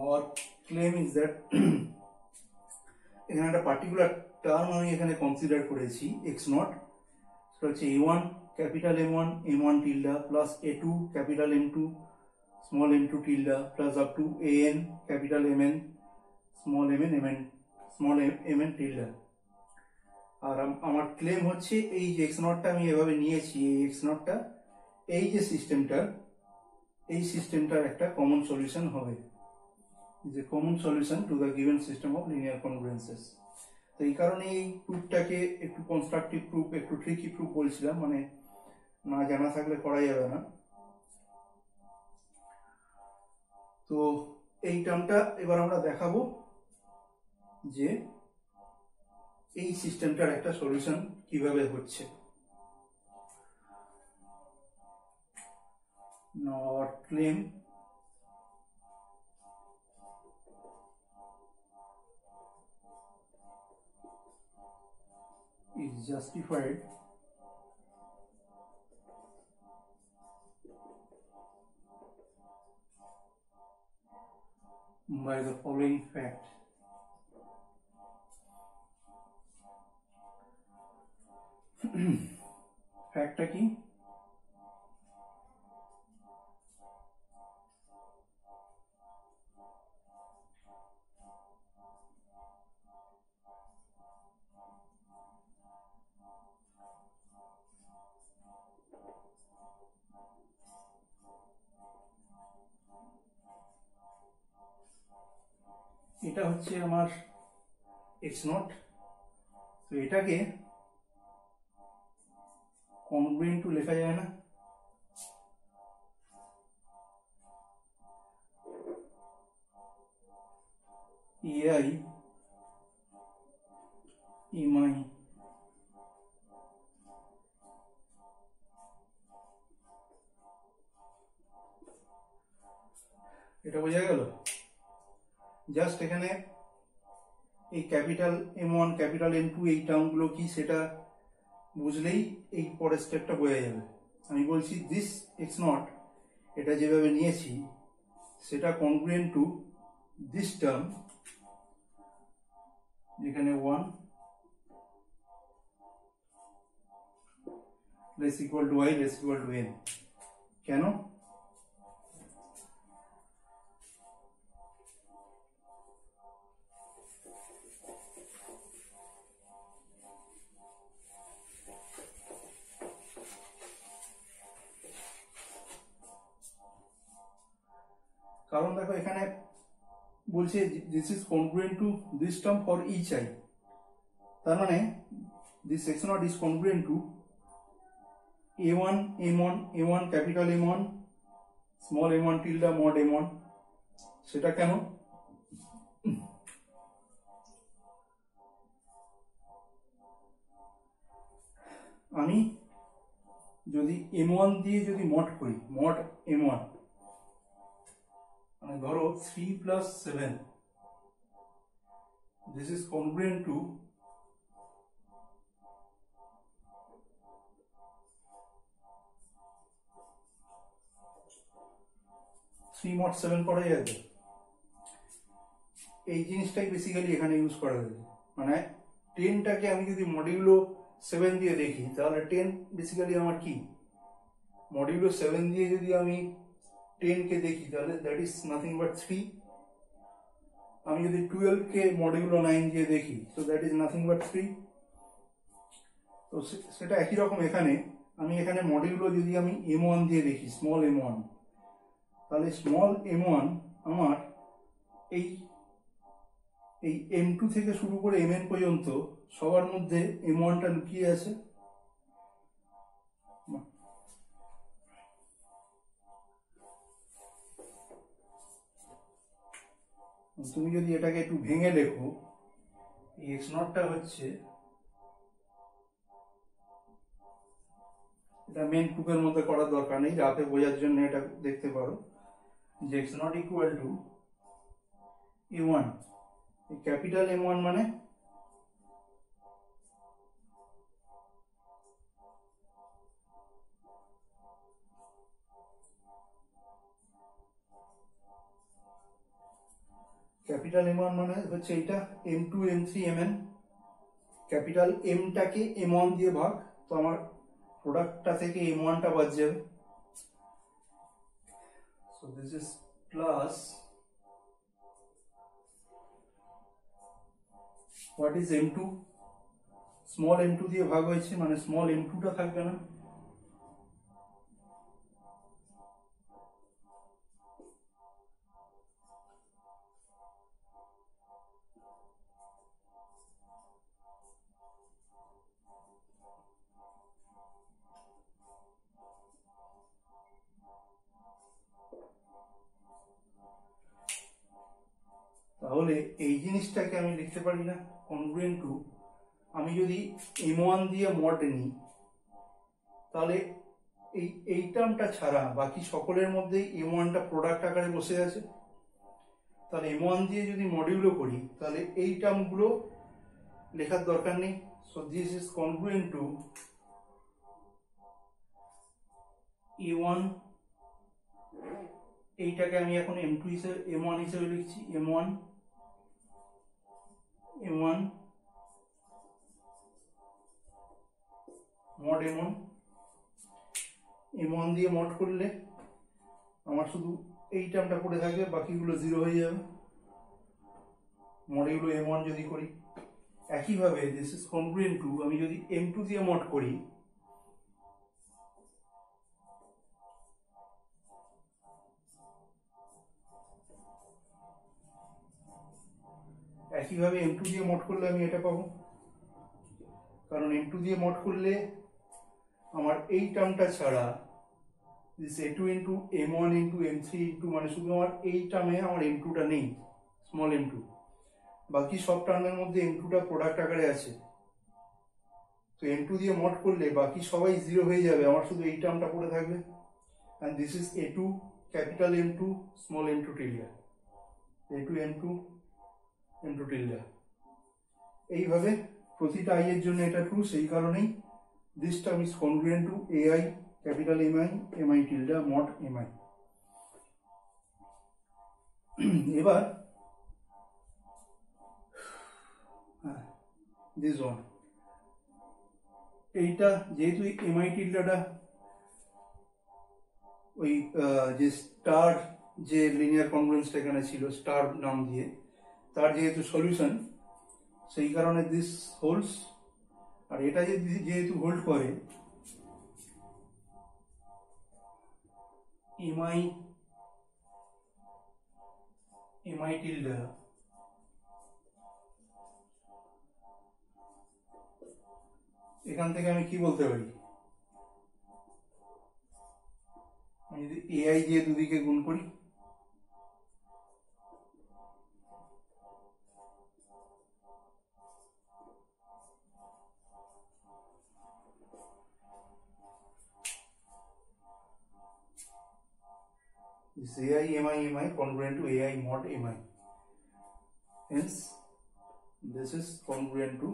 our claim is that এখানে একটা পার্টিকুলার টার্ম আমি এখানে কনসিডার করেছি এক্স নট, সেটা হচ্ছে a1 capital m1 m1 tilde plus a2 capital m2 small m2 tilde plus up to an capital mn small mn tilde. আর আমার claim হচ্ছে এই যে এক্স নটটা আমি এভাবে নিয়েছি, এই এক্স নটটা এই যে সিস্টেমটার একটা কমন সলিউশন হবে, is a common solution to the given system of linear congruences। তো এই কারণে এই প্রুফটাকে একটু কনস্ট্রাকটিভ প্রুফ, একটু ট্রিকি প্রুফ বলছিলাম, মানে না জানা থাকলে করা যাবে না। তো এই টার্মটা এবার আমরা দেখাবো যে এই সিস্টেমটার একটা সলিউশন কিভাবে হচ্ছে। Now our claim is justified by the following fact. ফ্যাক্টটা কি? এটা হচ্ছে আমার এক্স নট। তো এটাকে কনগ্রুয়েন্ট টু লেখা যায় না? ai mi এটা বোঝা গেল? জাস্ট এখানে এই ক্যাপিটাল m1 ক্যাপিটাল m2 এই টার্মগুলো কি সেটা বুঝলেই এই পরের স্টেপটা বোঝা যাবে। আমি বলছি দিস এক্স নট, এটা যেভাবে নিয়েছি সেটা কনগ্রুয়েন্ট টু দিস টার্ম, যেখানে 1 less equal to y less equal to n। কেন? কারণ দেখো এখানে বলছে this is congruent to this term for each i, তার মানে this x nought is congruent to a1 m1 a1 capital m1 small m1 tilde mod m1। সেটা কেন? আমি যদি m1 দিয়ে যদি মড করি, মড m1, মানে ধরো 3 plus 7, this is congruent to 3 mod 7 করা যাবে। এই জিনিসটাই বেসিক্যালি এখানে ইউজ করা যাবে। মানে 10টাকে আমি যদি মডিউলো 7 দিয়ে দেখি তাহলে 10 বেসিক্যালি আমার কি, মডিউলো 7 দিয়ে যদি আমি 10কে দেখি তাহলে দ্যাট ইজ নাথিং বাট 3। আমি যদি 12কে মডিউলো 9 দিয়ে দেখি তো দ্যাট ইজ নাথিং বাট 3। তো সেটা একই রকম এখানে আমি এখানে মডিউলো যদি আমি m1 দিয়ে দেখি, স্মল m1, তাহলে স্মল m1 আমার এই m2 থেকে শুরু করে mn পর্যন্ত সবার মধ্যে m1টা লুকিয়ে আছে। তুমি যদি এটাকে একটু ভেঙে লেখো, x নটটা হচ্ছে, এটা মেন প্রুফের মধ্যে করার দরকার নেই, রাতে বোঝার জন্য এটা দেখতে পারো যে x not equal to a1, capital m1 মানে ক্যাপিটাল m1 মানে হচ্ছে এটা m2 m3 mn, capital m-টাকে m1 দিয়ে ভাগ, তো আমার প্রোডাক্টটা থেকে m1টা বাদ যাবে। So this is plus what is m2, small m2 দিয়ে ভাগ হয়েছে মানে স্মল m2টা থাকবে না। তাহলে এই জিনিসটাকে আমি লিখতে পারি না কনগ্রুয়েন্ট টু, আমি যদি m1 দিয়ে মড নিই তাহলে এই টার্মটা ছাড়া বাকি সকলের মধ্যেই m1টা প্রোডাক্ট আকারে বসে আছে। তাহলে m1 দিয়ে যদি মডিউলো করি তাহলে এই টার্মগুলো লেখার দরকার নেই। So this is congruent to a1, এইটাকে আমি এখন m2 হিসেবে m1 হিসেবে লিখছি, m1 মড m1 দিয়ে মড করলে আমার শুধু এই টার্মটা পড়ে থাকবে, বাকিগুলো 0 হয়ে যাবে মডিউলো m1 যদি করি। একইভাবে দিস ইজ কনগ্রুয়েন্ট টু আমি যদি m2 দিয়ে মড করি, একইভাবে m2 দিয়ে মড করলে আমি এটা পাবো, কারণ m2 দিয়ে মড করলে আমার এই টার্মটা ছাড়া this a2 into m1 into m3 into মানে শুধু আমার এই টার্মে আমার m2টা নেই, স্মল m2, বাকি সব টার্মের মধ্যে m2টা প্রোডাক্ট আকারে আছে। তো m2 দিয়ে মড করলে বাকি সবাই 0 হয়ে যাবে, আমার শুধু এই টার্মটা পড়ে থাকবে। and this is a2 capital m2 small m2 tilde, a2 m2 m2 tilde. এইভাবে প্রতিটা i এর জন্য এটা ট্রু, সেই কারণেই this term is congruent to ai capital mi tilde mod mi। এবার this one, এইটা যেহেতু mi tildeটা ওই যে স্টার যে লিনিয়ার কনগ্রুয়েন্সটা এখানে ছিল স্টার নাম দিয়ে, তার যেহেতু সলিউশন, সেই কারণে দিস হোল্ডস। আর এটা যেহেতু হোল্ড করে mi tilde এখান থেকে আমি কি বলতে পারি, আমি যদি ai দিয়ে দুদিকে গুণ করি This AI mi congruent to AI mod mi. Hence, this is congruent to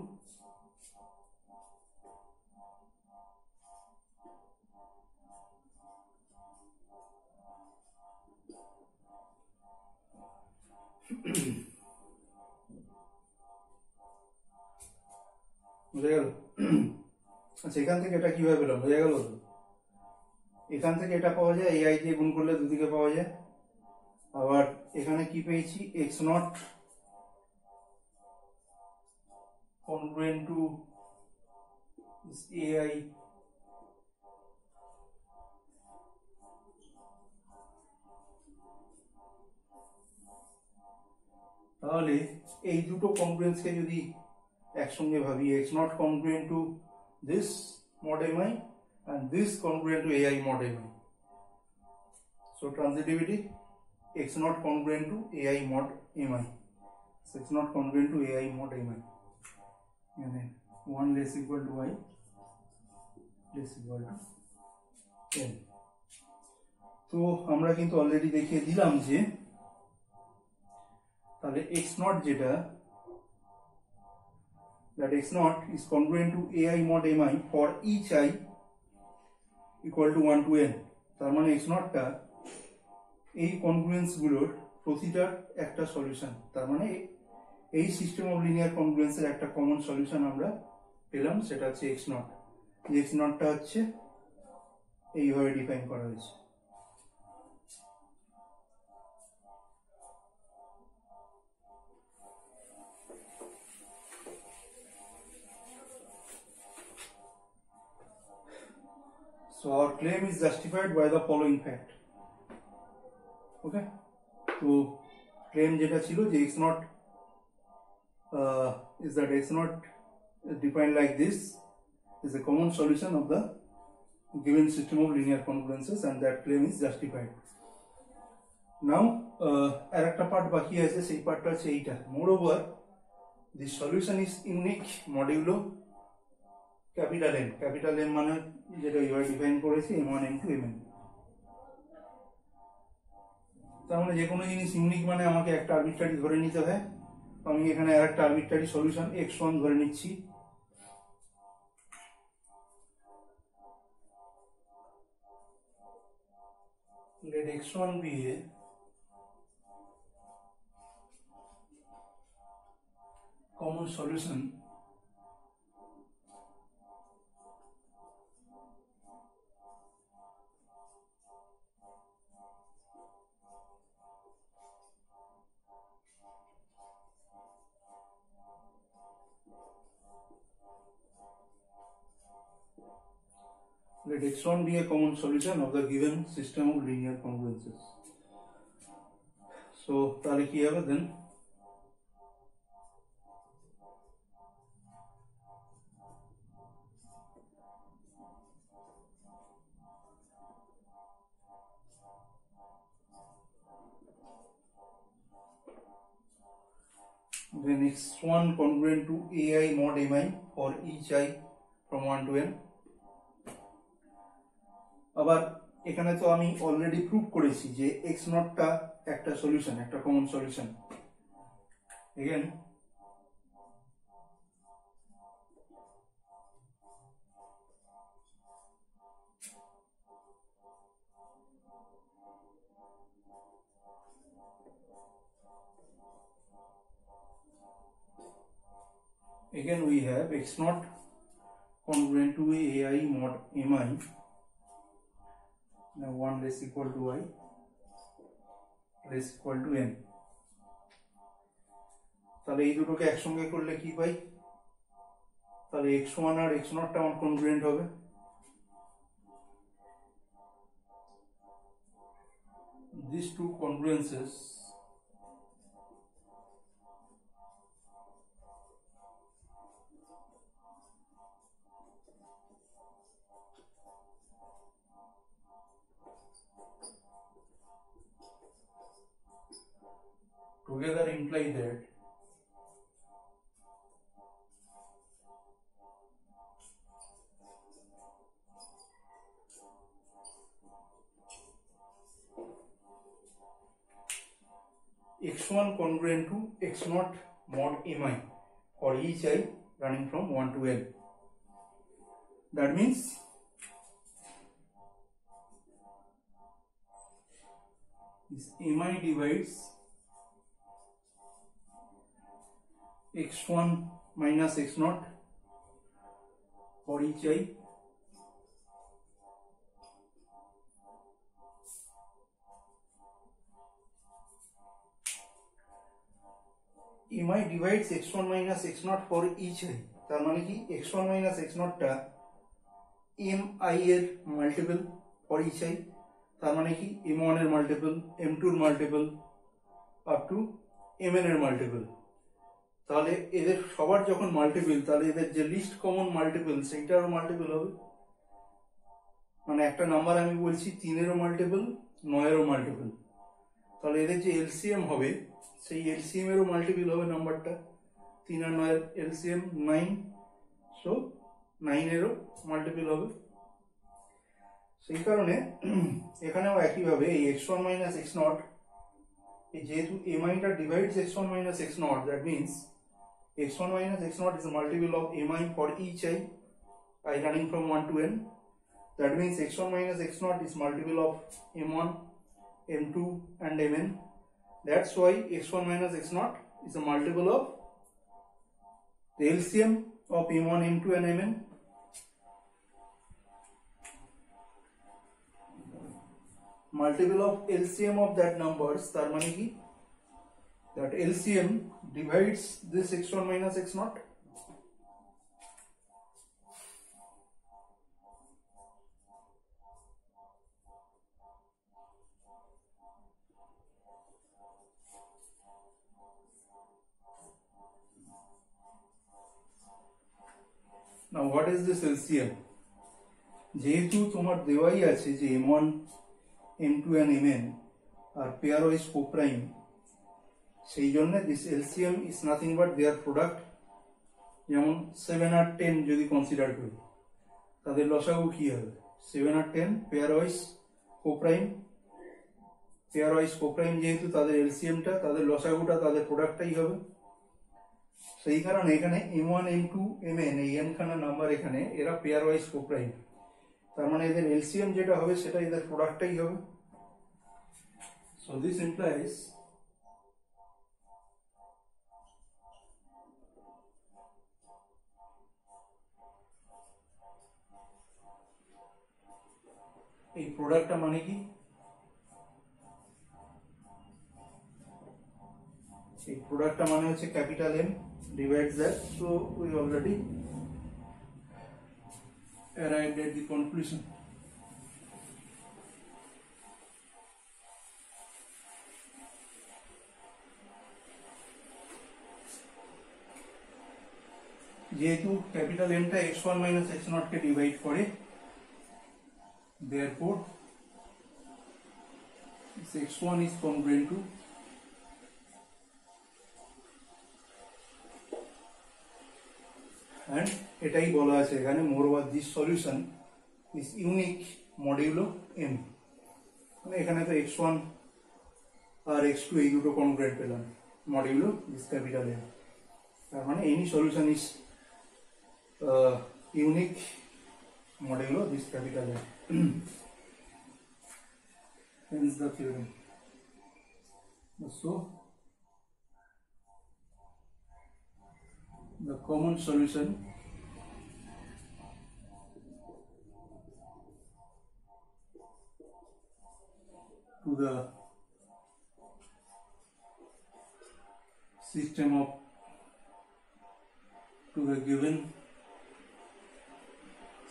বুঝা গেল? আচ্ছা, এখান থেকে এটা কিভাবে পেলাম বোঝা গেল তো? এখান থেকে এটা পাওয়া যায়, AI দিয়ে গুণ করলে দুদিকে পাওয়া যায়। আবার এখানে কি পেয়েছি, x not congruent to this AI তাহলে এই দুটো কনগ্রুয়েন্সকে যদি একসঙ্গে ভাবি, x not congruent to this mod mi and this congruent to AI mod mi. So transitivity x not congruent to AI mod mi. So x not congruent to AI mod mi. And then 1 less equal to y less equal to n. তো আমরা কিন্তু already দেখিয়ে দিলাম যে তাহলে x not যেটা, that x not is congruent to AI mod mi for each I equal to 1 to n. তার মানে x not টা এই কনগ্রুয়েন্স গুলোর প্রতিটার একটা সলিউশন। তার মানে এই সিস্টেম অফ লিনিয়ার কনগ্রুয়েন্সের একটা কমন সলিউশন আমরা পেলাম, সেটা হচ্ছে x নট। x নটটা হচ্ছে এইভাবে ডিফাইন করা হয়েছে। So our claim is justified by the following fact. Okay, তো ক্লেম যেটা ছিল যে x not is that x not defined like this is a common solution of the given system of linear congruences, and that claim is justified. Now আর একটা part বাকি আছে, সেই পার্টটা হচ্ছে এইটা। Moreover, the solution is unique modulo capital N. Capital M মানে যেটা এইভাবে ডিফাইন করেছি m1 m2 mn। তার মানে যে কোনো জিনিস ইউনিক মানে আমাকে একটা আরবিট্রারি ধরে নিতে হয়। আমি এখানে আরেকটা আরবিট্রারি সলিউশন x1 ধরে নিচ্ছি। let x1 be a common solution let x1 be a common solution of the given system of linear congruences. So তাহলে কি হবে then? Then x1 congruent to AI mod mi for each I from 1 to n. আবার এখানে তো আমি already prove করেছি যে x নটটা একটা সলিউশন, একটা common solution. Again we have x not congruent to AI mod mi. Now 1 less equal to y less equal to n. তাহলে এই দুটোকে একসঙ্গে করলে কি পাই? তাহলে x1 আর x নটটা আমার কনগ্রুয়েন্ট হবে। These two congruences together imply that x1 congruent to x0 mod mi for each I running from 1 to n. That means this mi divides x1 minus x0 for each I mi divides x1 minus x0 for each I তার মানে কি x1 minus x0 টা mi এর multiple for each I তার মানে কি m1 এর multiple m2 এর মাল্টিপল আপ টু mn এর মাল্টিপল। তাহলে এদের সবার যখন মাল্টিপল তাহলে এদের যে লিস্ট কমন মাল্টিপল সেইটারও মাল্টিপল হবে। মানে একটা নাম্বার আমি বলছি 3 এরও মাল্টিপল 9 এরও মাল্টিপল, তাহলে এদের যে এলসিএম হবে সেই এলসিএম এরও মাল্টিপল হবে নাম্বারটা। 3 আর 9 এর এলসিএম 9, সো 9 এরও মাল্টিপল হবে। সেই কারণে এখানেও একইভাবে এই x1 minus x0 যেহেতু mi টা divides x1 minus x0, that means x1 minus x0 is a multiple of mi for each I running from 1 to n. That means x1 minus x0 is multiple of m1, m2 and mn. That's why x1 minus x0 is a multiple of the LCM of m1, m2 and mn. Multiple of LCM of that numbers, তার মানে কি that LCM divides this x1 minus x0. Now what is this LCM? যেহেতু তোমার দেওয়াই আছে যে m1, m2 and mn are pairwise co-prime, সেই জন্য this LCM is nothing but their product. যেমন 7 আর 10 যদি কনসিডার করি তাদের লসাগু কি হবে? 7 আর 10 pairwise co-prime, pairwise co-prime যেহেতু তাদের LCMটা তাদের লসাগুটা তাদের প্রোডাক্টটাই হবে। সেই কারণে এখানে m1, m2, mn এই n খানা নাম্বার এখানে এরা পেয়ারওয়াইজ কোপ্রাইম, তার মানে এদের এলসিএম যেটা হবে সেটা এদের প্রোডাক্টটাই হবে। সো দিস ইমপ্লাইজ এই প্রোডাক্টটা মানে কি? এই প্রোডাক্টটা মানে হচ্ছে capital M divides that. So we already arrived at the conclusion. যেহেতু ক্যাপিটাল M টা x1 minus x0 কে ডিভাইড করে, therefore this x1 is congruent to and এটাই বলা আছে এখানে moreover this solution is unique modulo m, মানে এখানে তো x1 আর x2 এই দুটো কনগ্রেন্ট পেলাম modulo this capital M, তার মানে any solution is unique modulo this capital M. Hence the theorem. So the common solution to the system of given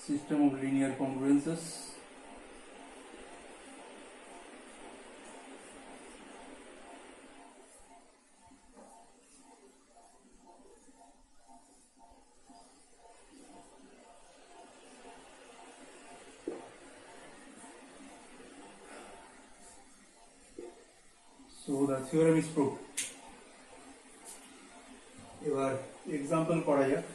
system of linear congruences so the theorem is proved. এবার example করা যাক।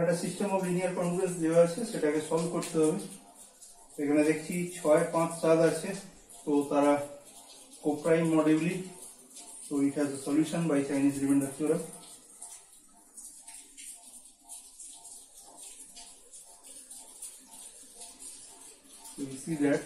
একটা system of linear congruence দেওয়া আছে, সেটাকে solve করতে হবে। এখানে দেখছি 6, 5, 7 আছে, তো তারা কোপ্রাইম মডিউলি, so it has a solution by Chinese remainder theorem. So we see that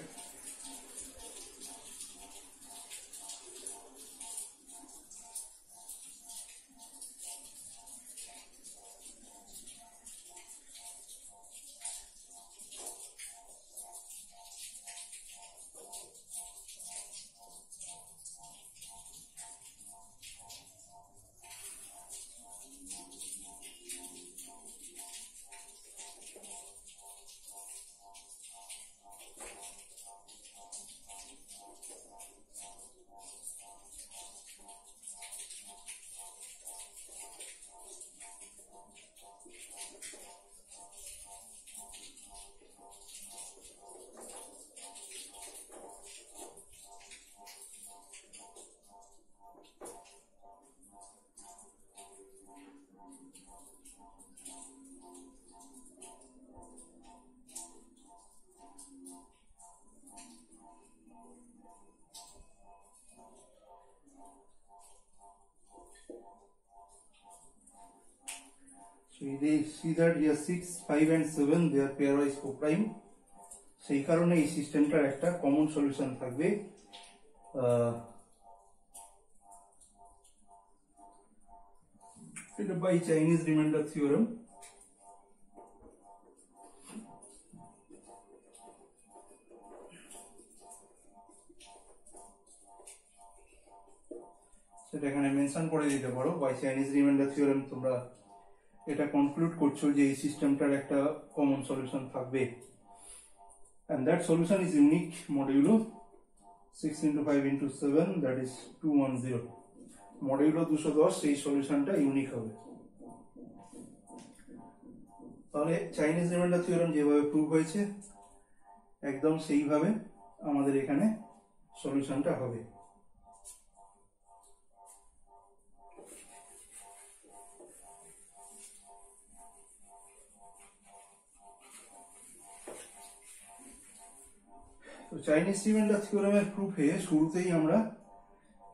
they see that here 6, 5 and 7 they are pairwise coprime, সেই কারণে এই সিস্টেমটার একটা কমন সলিউশন থাকবে এটা বাই চাইনিজ রিমাইন্ডার থিওরেম। সেটা এখানে মেনশন করে দিতে পারো বাই চাইনিজ রিমাইন্ডার থিওরেম, তোমরা এটা কনক্লুড করছো যে এই সিস্টেমটার একটা কমন সলিউশন থাকবে, and that solution is unique modulo 6 into 5 into 7, that is 210, modulo 210 এই সলিউশনটা ইউনিক হবে। তাহলে চাইনিজ রিমাইন্ডার থিওরেম যেভাবে প্রুভ হয়েছে একদম সেইভাবে আমাদের এখানে সলিউশনটা হবে। তো চাইনিজ রিমাইন্ডার থিওরেমের প্রুফে শুরুতেই আমরা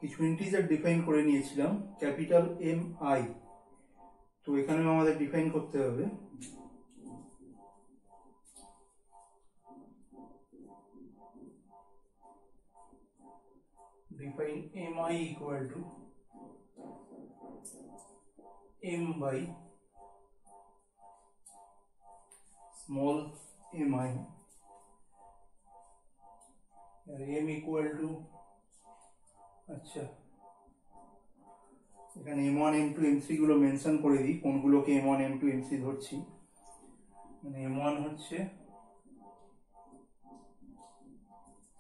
কিছু ইন্টিজার ডিফাইন করে নিয়েছিলাম, ক্যাপিটাল এম আই। তো এখানেও আমাদের ডিফাইন করতে হবে define mi equal to m by small mi, m equal to, আচ্ছা এখানে m1 m2 m3 গুলো মেনশন করে দিই, কোনগুলোকে m1 m2 m3 ধরছি। মানে m1 হচ্ছে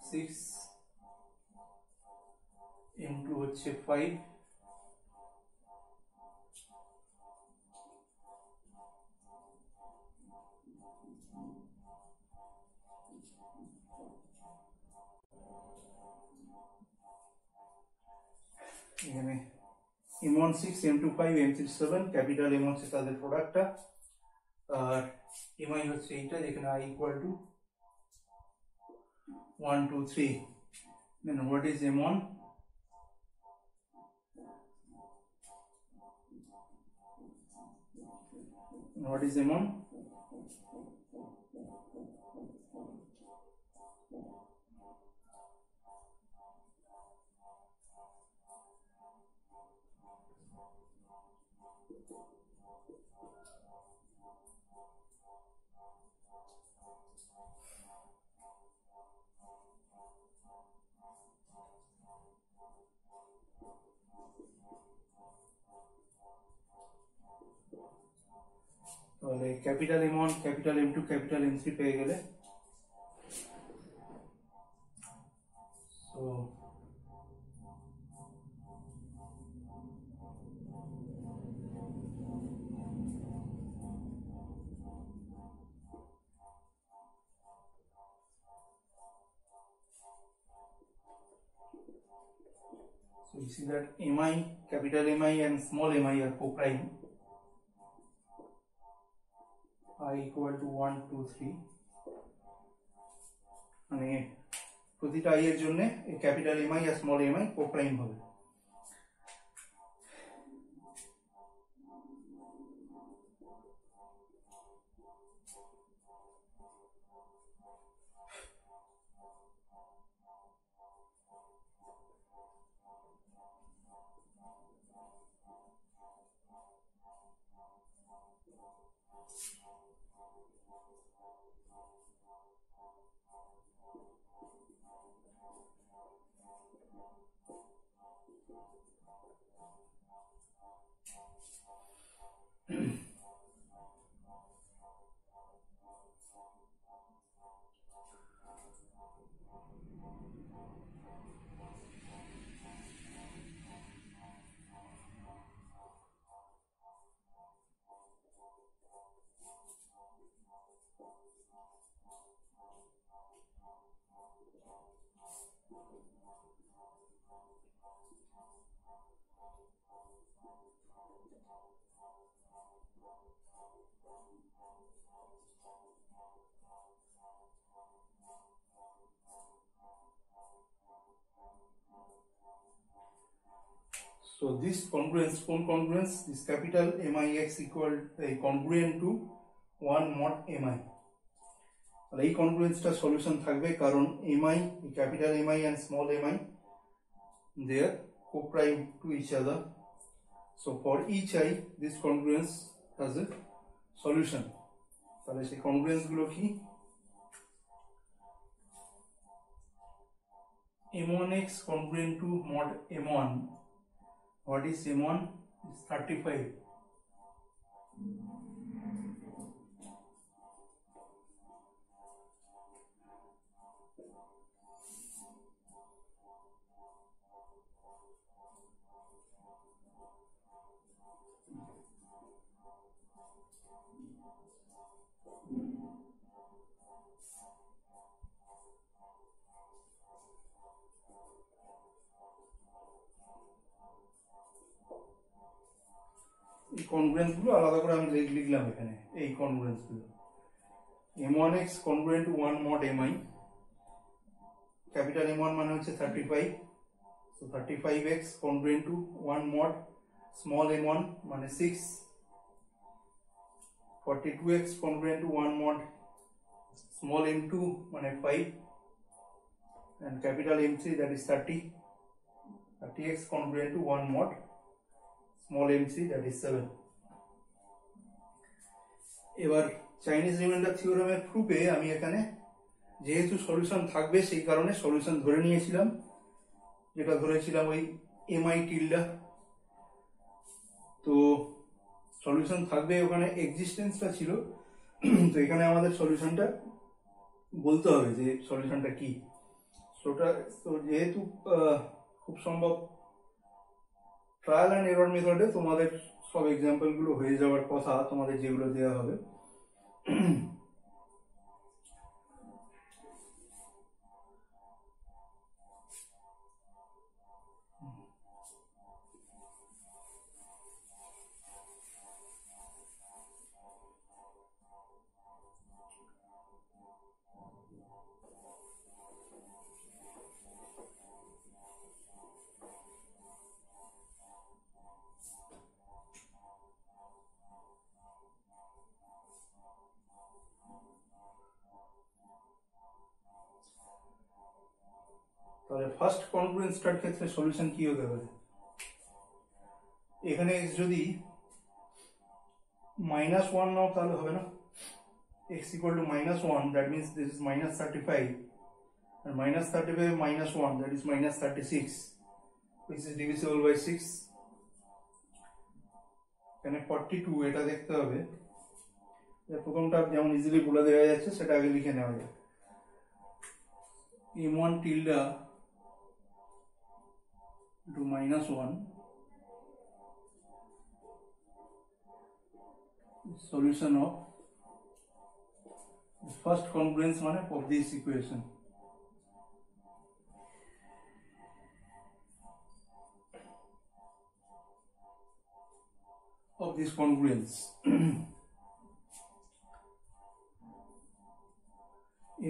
6, m2 হচ্ছে 5, এখানে m1 6, m2 5, m3 7, capital m হচ্ছে তাদের প্রোডাক্টটা, আর mi হচ্ছে এইটা, যেখানে i equal to 1 2 3। then what is m1? What is m1? তাহলে capital m1, capital m2, capital m3 পেয়ে গেলে, so you see that mi, capital Mi and small mi are co-prime. I equal to 1 2 3 মানে প্রতিটা i এর জন্য এই capital mi আর small mi কোপ্রাইম হবে। So this congruence, this capital mix equal congruent to 1 mod mi. আর এই কনগ্রুয়েন্সটা solution থাকবে কারণ mi, capital mi and small mi, they are co-prime to each other. So for each I, this congruence has a solution. তাহলে সেই congruence গুলো কি? m1x congruent to mod m1. What is m1? It's 35. এই congruence গুলো আলাদা করে আমি লিখলাম এখানে। এই কনগ্রুয়েন্স গুলো m1x congruent to 1 mod mi, capital m1 মানে হচ্ছে 35, so 35x congruent to 1 mod small m1 মানে 6, 42x congruent to 1 mod small m2 মানে 5, and capital M3 that is 30, 30x congruent to 1 mod small m3 that is 7. এবার Chinese reminder থিওরেমের প্রুফে আমি এখানে যেহেতু solution থাকবে সেই কারণে সলিউশন ধরে নিয়েছিলাম, যেটা ধরেছিলাম ওই mi টিল্ডা। তো সলিউশন থাকবে, ওখানে এক্সিস্টেন্সটা ছিল, তো এখানে আমাদের সলিউশনটা বলতে হবে যে সলিউশনটা কি। তো যেহেতু খুব সম্ভব ট্রায়াল অ্যান্ড এরর মেথডে তোমাদের সব এক্সাম্পল গুলো হয়ে যাওয়ার কথা, তোমাদের যেগুলো দেওয়া হবে। তাহলে ফার্স্ট কনগ্রুয়েন্সটার ক্ষেত্রে সলিউশন কি হতে পারে? এখানে যদি -1 নাও তাহলে হবে না। x equal to -1, that means this is -35, and -35 -1, that is -36, which is divisible by 6. এখানে 42, এটা দেখতে হবে, প্রথমটা যেমন ইজিলি বলে দেওয়া যাচ্ছে সেটা আগে লিখে নেওয়া যায়। m1 tilde to -1, solution of the first congruence মানে of this equation. Of this congruence.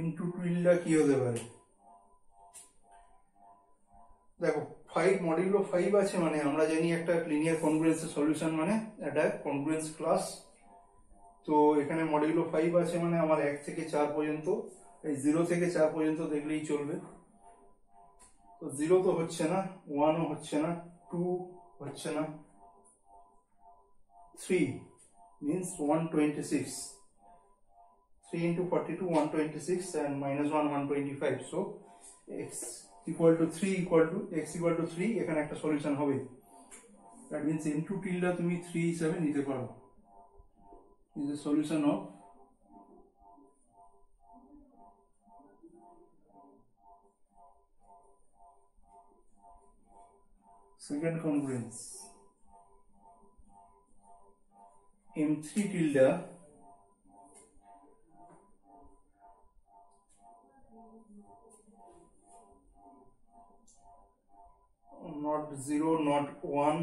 m2 tilde কি হতে পারে? দেখো 5 মডিউলো 5 আছে, মানে আমরা জানি একটা লিনিয়ার কনগ্রুয়েন্সের সলিউশন মানে একটা কনগ্রুয়েন্স ক্লাস। তো এখানে মডিউলো 5 আছে মানে আমার 1 থেকে 4 পর্যন্ত, এই 0 থেকে 4 পর্যন্ত দেখলেই চলবে। তো 0 তো হচ্ছে না, 1 ও হচ্ছে না, 2 হচ্ছে না, 3 means 126, 3 into 42 126 and minus 1 125, so x equal to 3 equal to x equal to 3, এখানে একটা সলিউশন হবে। that means m2 tilde তুমি 3 হিসাবে নিতে পারো, is a solution of second congruence. m3 tilde not 0, not 1,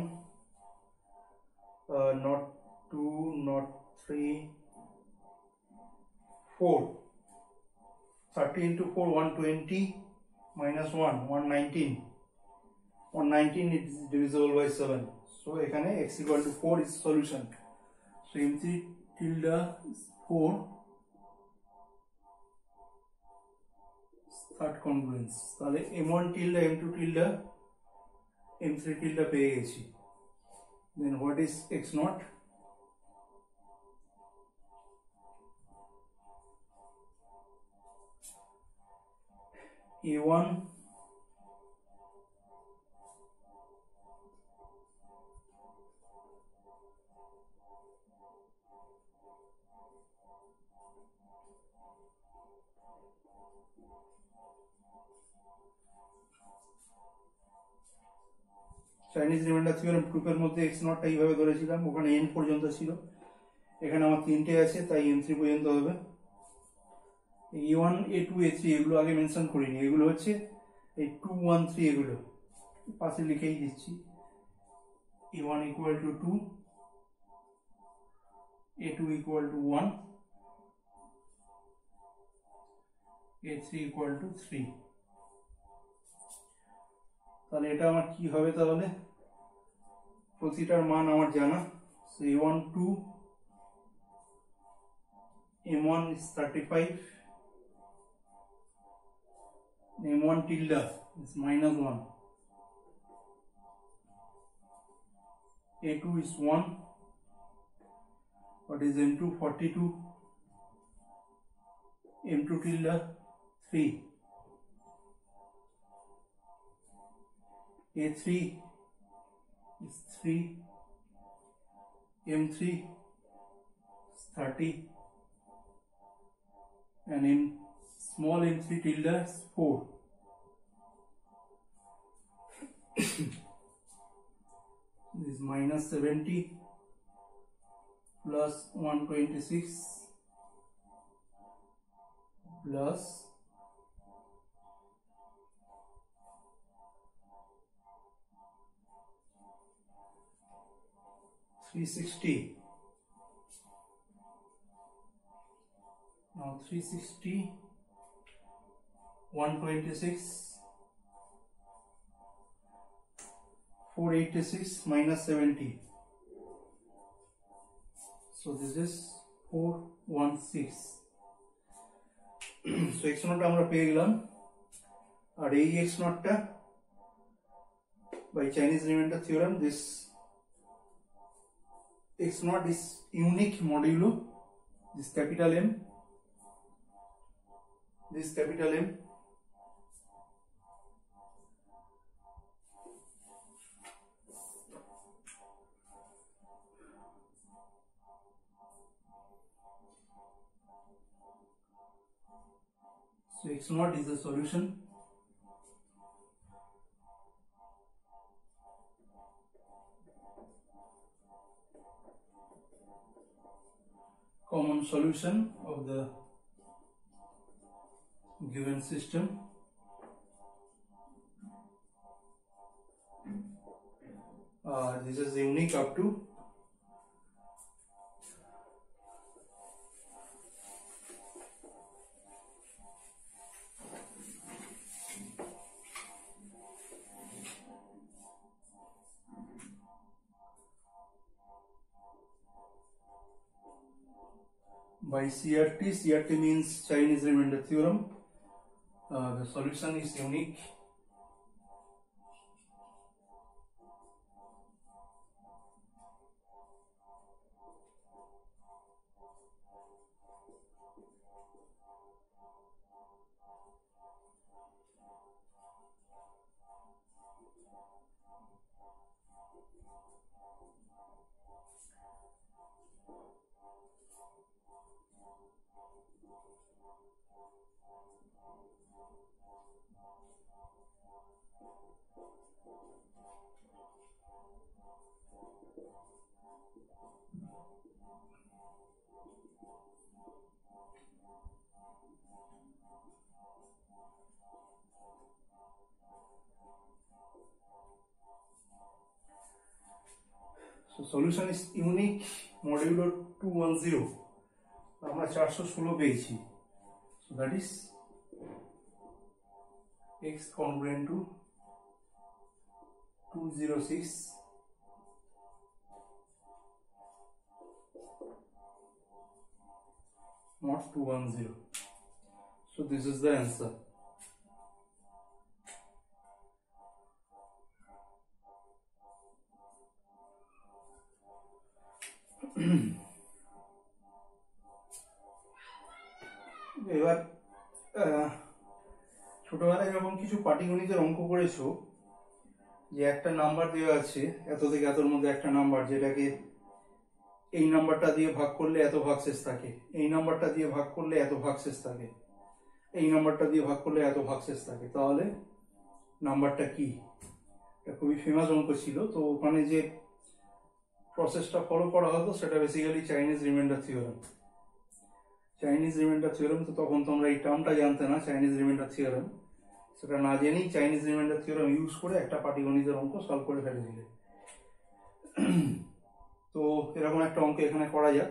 not 2, not 3, 4, 30 into 4 120 minus 1 119, 119 is divisible by 7, so এখানে x equal to 4 is solution. So m3 tilde is 4, third congruence. তাহলে m1 tilde m2 tilde m3 tilde পেয়ে গেছি। Then what is x naught? a1 Chinese remainder theorem প্রুফের মধ্যে x নটটা এইভাবে ধরেছিলাম, ওখানে n পর্যন্ত ছিল, এখানে আমার তিনটে আছে তাই m3 পর্যন্ত হবে। a1 a2 a3 এগুলো আগে মেনশন করিনি, এগুলো হচ্ছে এই 2 1 3, এগুলো পাশে লিখেই দিচ্ছি। a1 equal to 2, a2 equal to 1, a3 equal to 3। তাহলে এটা আমার কি হবে? তাহলে প্রতিটার মান আমার জানা, so a1 2, m1 is 35, m1 tilde is minus 1, a2 is 1, what is m2 42, m2 tilde 3, a3 is 3, m3 is 30, and small m3 tilde is 4. This is minus 70 plus 126 plus 360. Now 360, 126, 486 minus 70. So this is 416. So x naught আমরা পেয়ে গেলাম, আর এই x naught টা by Chinese remainder theorem, this x naught is unique modulo this capital M, this capital M, so x naught is the solution. Common solution of the given system. This is unique up to by CRT. CRT means Chinese remainder theorem. The solution is unique. So solution is unique modulo 210. আমরা 416 পেয়েছি. So that is x congruent to 206 not 210. So this is the answer. এবার ছোটবেলায় যখন কিছু পাটিগণিতের অঙ্ক করেছো, যে একটা নাম্বার দেওয়া আছে এত থেকে এতর মধ্যে একটা নাম্বার, যেটাকে এই নাম্বারটা দিয়ে ভাগ করলে এত ভাগশেষ থাকে, এই নাম্বারটা দিয়ে ভাগ করলে এত ভাগশেষ থাকে, এই নাম্বারটা দিয়ে ভাগ করলে এত ভাগশেষ থাকে, তাহলে নাম্বারটা কি? এটা খুবই ফেমাস অঙ্ক ছিল। তো ওখানে যে প্রসেসটা ফলো করা হতো সেটা basically Chinese remainder theorem. Chinese remainder theorem, তো তখন তোমরা এই টার্মটা জানতে না চাইনিজ রিমাইন্ডার থিওরেম, সেটা না জেনেই চাইনিজ রিমাইন্ডার থিওরেম ইউজ করে একটা পাটিগণিতের অঙ্ক সলভ করে ফেলেছিলে। তো এরকম একটা অঙ্ক এখানে করা যাক।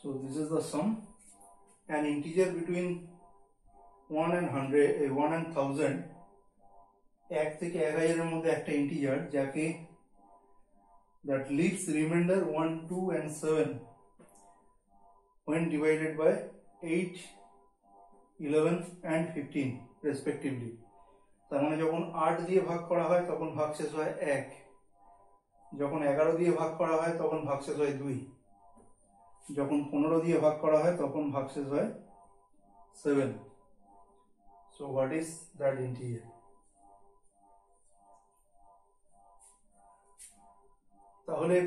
So this is the sum. An integer between 1 and 1000, 1 থেকে 1000 এর মধ্যে একটা ইন্টিজার যাকে that leaves remainder 1, 2 and 7 when divided by 8, 11 and 15 respectively. তার মানে যখন 8 দিয়ে ভাগ করা হয় তখন ভাগশেষ হয় 1, যখন 11 দিয়ে ভাগ করা হয় তখন ভাগশেষ হয় 2, যখন 15 দিয়ে ভাগ করা হয় তখন ভাগশেষ হয় 7. So what is that integer? তাহলে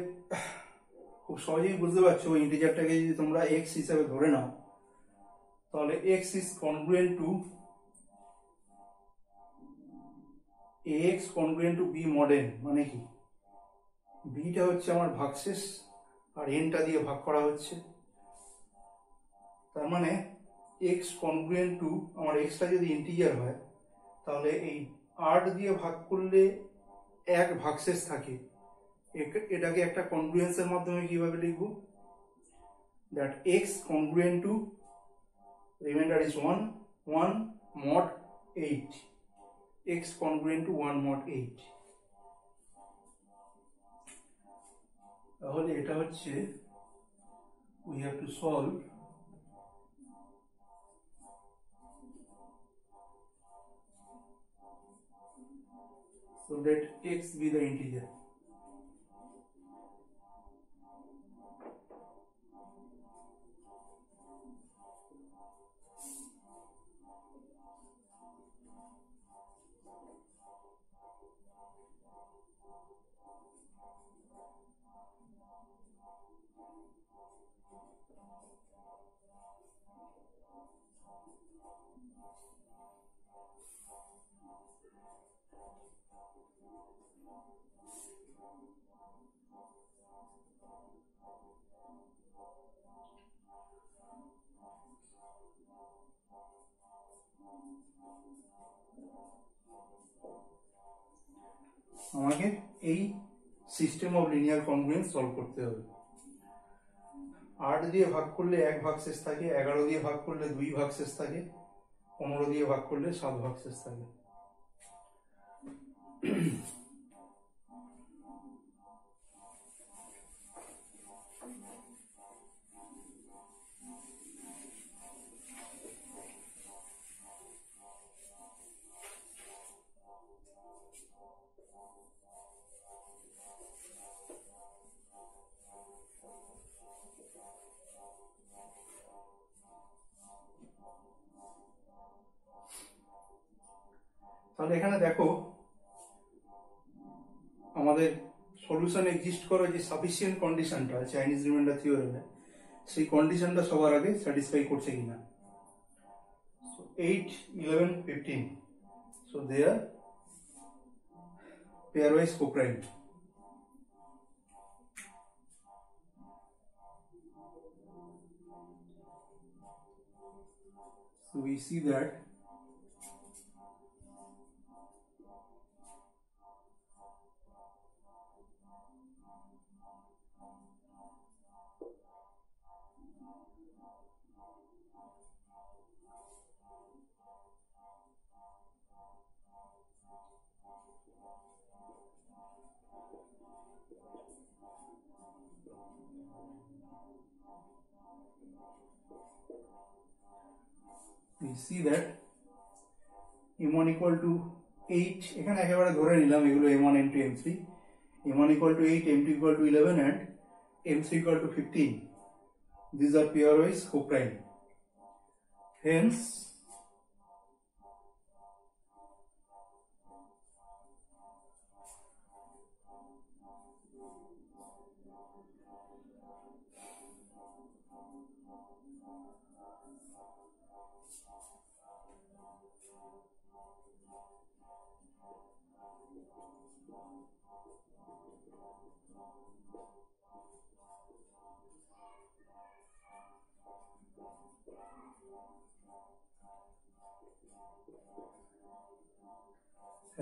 খুব সহজেই বুঝতে পারছো ইন্টিজারটাকে যদি তোমরা x হিসাবে ধরে নাও, তাহলে x is congruent to ax congruent to b mod n। মানে কি, b টা হচ্ছে আমার ভাগশেষ আর n টা দিয়ে ভাগ করা হচ্ছে, তার মানে x congruent to আমার x টা যদি ইন্টিজার হয় তাহলে এই 8 দিয়ে ভাগ করলে 1 ভাগশেষ থাকে, এটাকে একটা কনগ্রুয়েন্সের মাধ্যমে কিভাবে লিখব, that x congruent to remainder is 1, 1 mod 8, x congruent to 1 mod 8, তাহলে এটা হচ্ছে we have to solve so let x be the integer. আমাকে এই system of linear congruence solve করতে হবে। 8 দিয়ে ভাগ করলে 1 ভাগশেষ থাকে, 11 দিয়ে ভাগ করলে 2 ভাগশেষ থাকে, 15 দিয়ে ভাগ করলে 7 ভাগশেষ থাকে। তাহলে এখানে দেখো আমাদের সলিউশন এক্সিস্ট করে যে সাফিসিয়েন্ট কন্ডিশনটা চাইনিজ রিমাইন্ডার থিওরেমে, সেই কন্ডিশনটা সবার আগে স্যাটিসফাই করছে কিনা। 8, 11, 15, so they are pairwise co-primed. So we see that m1 equal to 8, এখানে একেবারে ধরে নিলাম এগুলো m1 m2 m3, m1 equal to 8, m2 equal to 11 and m3 equal to 15. These are pairwise co-prime. Hence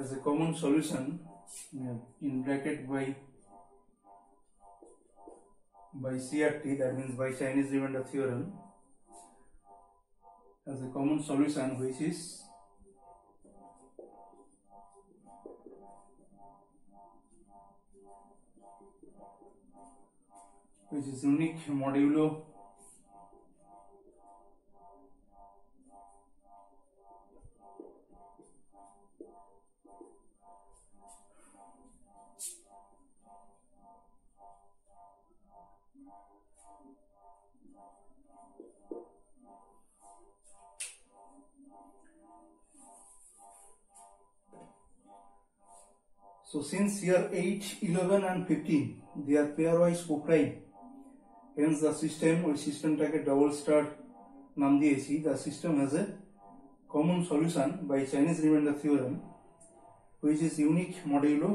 as a common solution in bracket by CRT, that means by Chinese remainder theorem, as a common solution which is unique modulo So since here 8, 11 and 15 they are pairwise co-prime, hence the system or system take a double star নাম দিয়েছি, the system has a common solution by Chinese remainder theorem which is unique modulo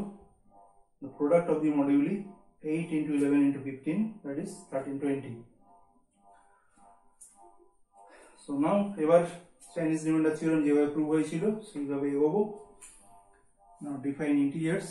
the product of the moduli 8 into 11 into 15, that is 1320. So now এবার Chinese remainder theorem যেভাবে prove হয়েছিল সেইভাবে এগোবো। Now define integers.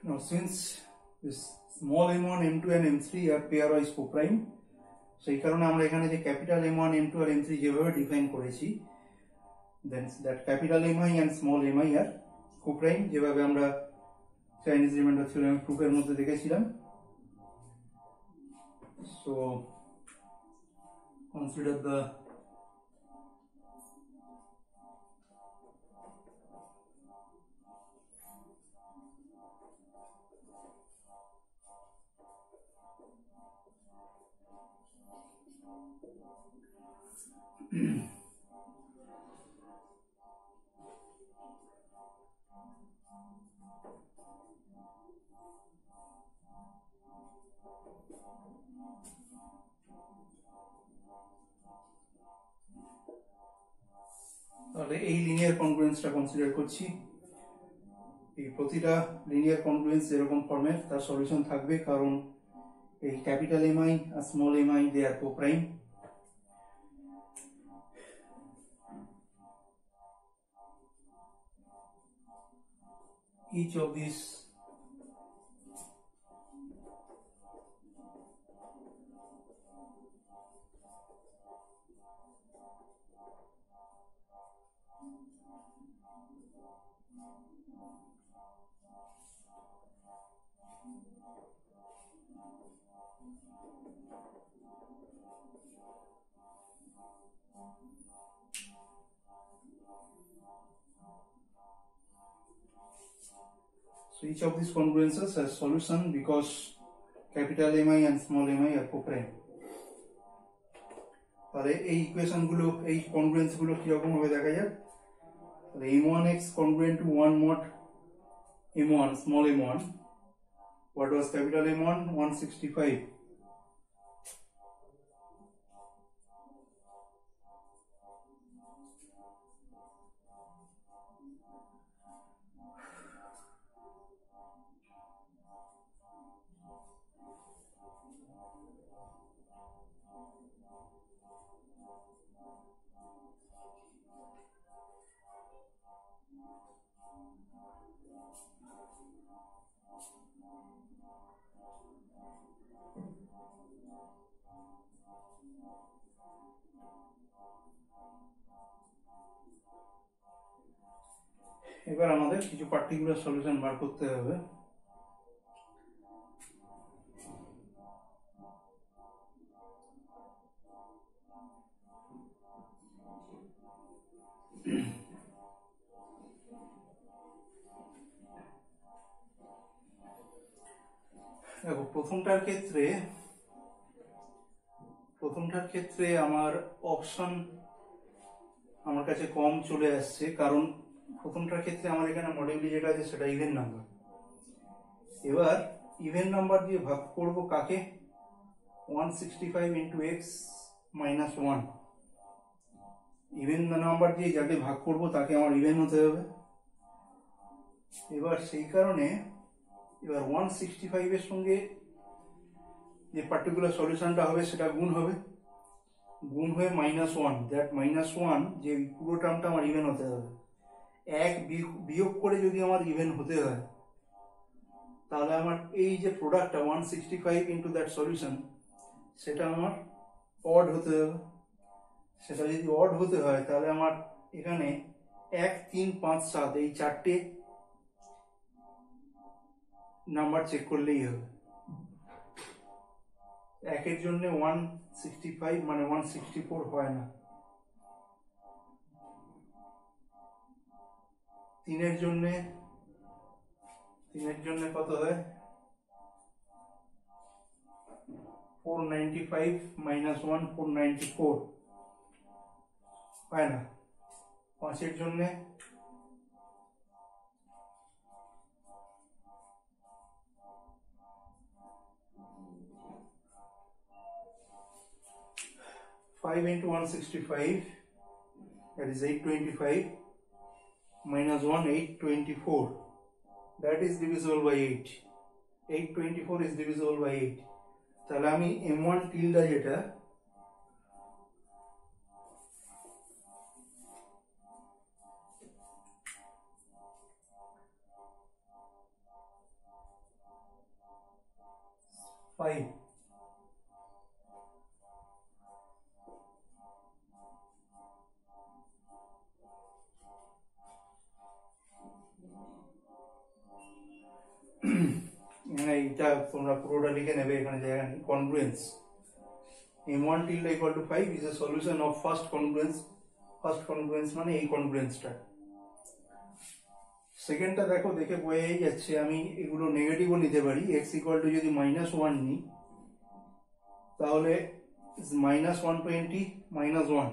Now since this small m1, m2 and m3 are pairwise co-prime, সেই কারণে আমরা এখানে যে ক্যাপিটাল m1, m2 আর m3 যেভাবে ডিফাইন করেছি, then that capital mi and small mi are co-prime, যেভাবে আমরা চাইনিজ রিমাইন্ডার থিওরেম প্রুফের মধ্যে দেখেছিলাম. So consider the তাহলে এই লিনিয়ার কনগ্রুয়েন্সটা কনসিডার করছি. এই প্রতিটা লিনিয়ার কনগ্রুয়েন্স এরকম ফর্মের তার সলিউশন থাকবে, কারণ এই ক্যাপিটাল এমআই আর small m i they are coprime. each of these so each of these congruences has solution because capital Mi and small mi are co-prime. তাহলে এই ইকুয়েশন গুলো, এই কনগ্রুয়েন্স গুলো কি রকম হবে দেখা যাক. তাহলে m1x congruent to 1 mod m1 small m1. What was capital M1? 165. এবার আমাদের কিছু পার্টিকুলার সলিউশন বার করতে হবে. দেখো প্রথমটার ক্ষেত্রে আমার অপশন আমার কাছে কম চলে আসছে, কারণ প্রথমটার ক্ষেত্রে আমার এখানে মডিউলি যেটা আছে সেটা ইভেন নাম্বার. এবার ইভেন নাম্বার দিয়ে ভাগ করব কাকে? 165 into x minus 1. Even number দিয়ে যাকে ভাগ করব তাকে আমার ইভেন হতে হবে. এবার সেই কারণে এবার 165 এর সঙ্গে যে পার্টিকুলার সলিউশনটা হবে সেটা গুণ হবে, গুণ হয়ে -1. দ্যাট -1 যে পুরো টার্মটা আমার ইভেন হতে হবে. এক বিয়োগ করে যদি আমার ইভেন হতে হয় তাহলে আমার এই যে প্রোডাক্টটা 165 ইন্টু দ্যাট সলিউশন সেটা আমার অড হতে হবে. সেটা যদি অড হতে হয় তাহলে আমার এখানে 1, 3, 5, 7 এই চারটে নাম্বার চেক করলেই হবে. একের জন্য 165 মানে 164 হয় না. তিনের জন্য কত হয়? 495 minus 1 494 হয় না. পাঁচের জন্য 5 into 165, that is 825, minus 1 824, that is divisible by 8. 824 is divisible by 8. তাহলে আমি m1 tilde যেটা 5. এটা তোমরা পুরোটা লিখে নেবে, এখানে জায়গা নেই। Congruence m1 tilde equal to 5 is a solution of first congruence. First congruence মানে এই কনগ্রুয়েন্সটা। সেকেন্ডটা দেখো, দেখে বোঝাই যাচ্ছে আমি এগুলো নেগেটিভও নিতে পারি। x ইকুয়াল টু যদি -1 নিই তাহলে -120 -1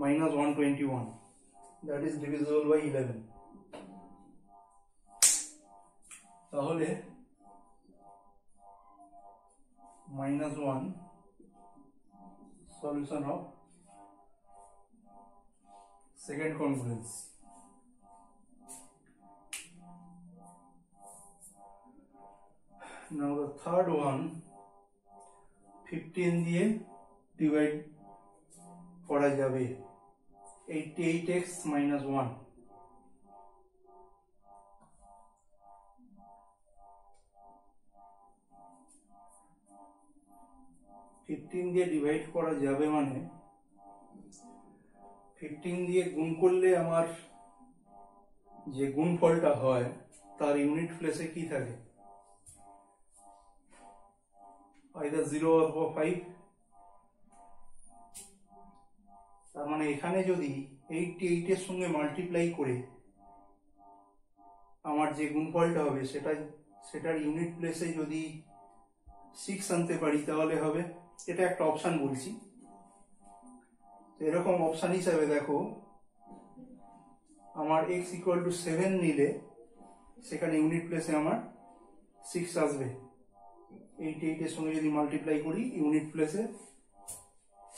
-121, that is divisible by 11। তাহলে -1 solution of second congruence। Now the third one, 15 দিয়ে ডিভাইড করা যাবে 88x - 1। দিয়ে ডিভাইড করা যাবে মানে 15 দিয়ে গুণ করলে আমার যে গুণফলটা হয় তার ইউনিট প্লেসে কি থাকে, either 0 অথবা 5। তার মানে এখানে যদি 88 এর সঙ্গে মাল্টিপ্লাই করে আমার যে গুণফলটা হবে সেটার ইউনিট প্লেসে যদি 6 আনতে পারি তাহলে হবে। এটা একটা অপশন বলছি। এরকম অপশন হিসাবে দেখো, আমার x ইকুয়াল টু 7 নিলে সেখানে ইউনিট প্লেসে আমার 6 আসবে। 88 এর সঙ্গে যদি মাল্টিপ্লাই করি ইউনিট প্লেসে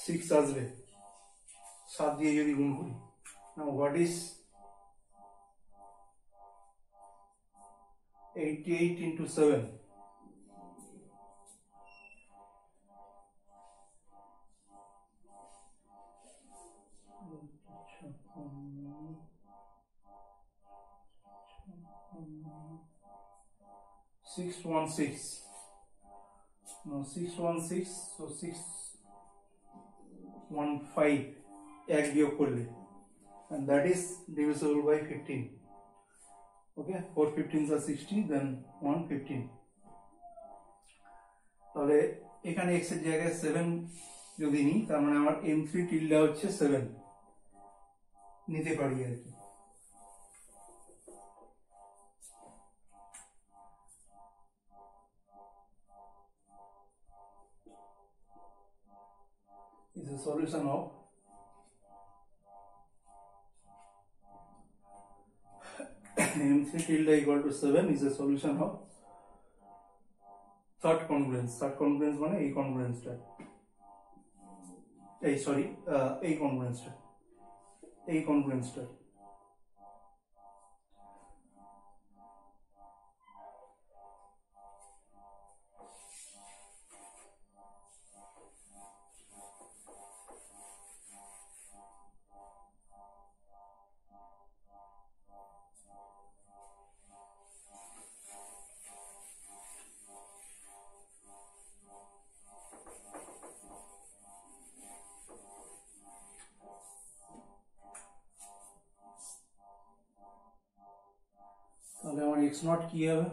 6 আসবে, 7 দিয়ে যদি গুণ করি। Now what is 88 into 7? Six 616, so 615 এক বিয়োগ করলে, and that is divisible by 15. Okay, 4 15s are 60, then 115। তাহলে এখানে x এর জায়গায় 7 যদি নিই তার মানে আমার m3 tilde হচ্ছে 7 নিতে পারি আর কি। is a solution of m3 tilde equal to 7 is a solution of third congruence। third congruence মানে এই কনগ্রুয়েন্সটা, এই সরি এই কনগ্রুয়েন্সটা। তাহলে আমার x নট কি হবে,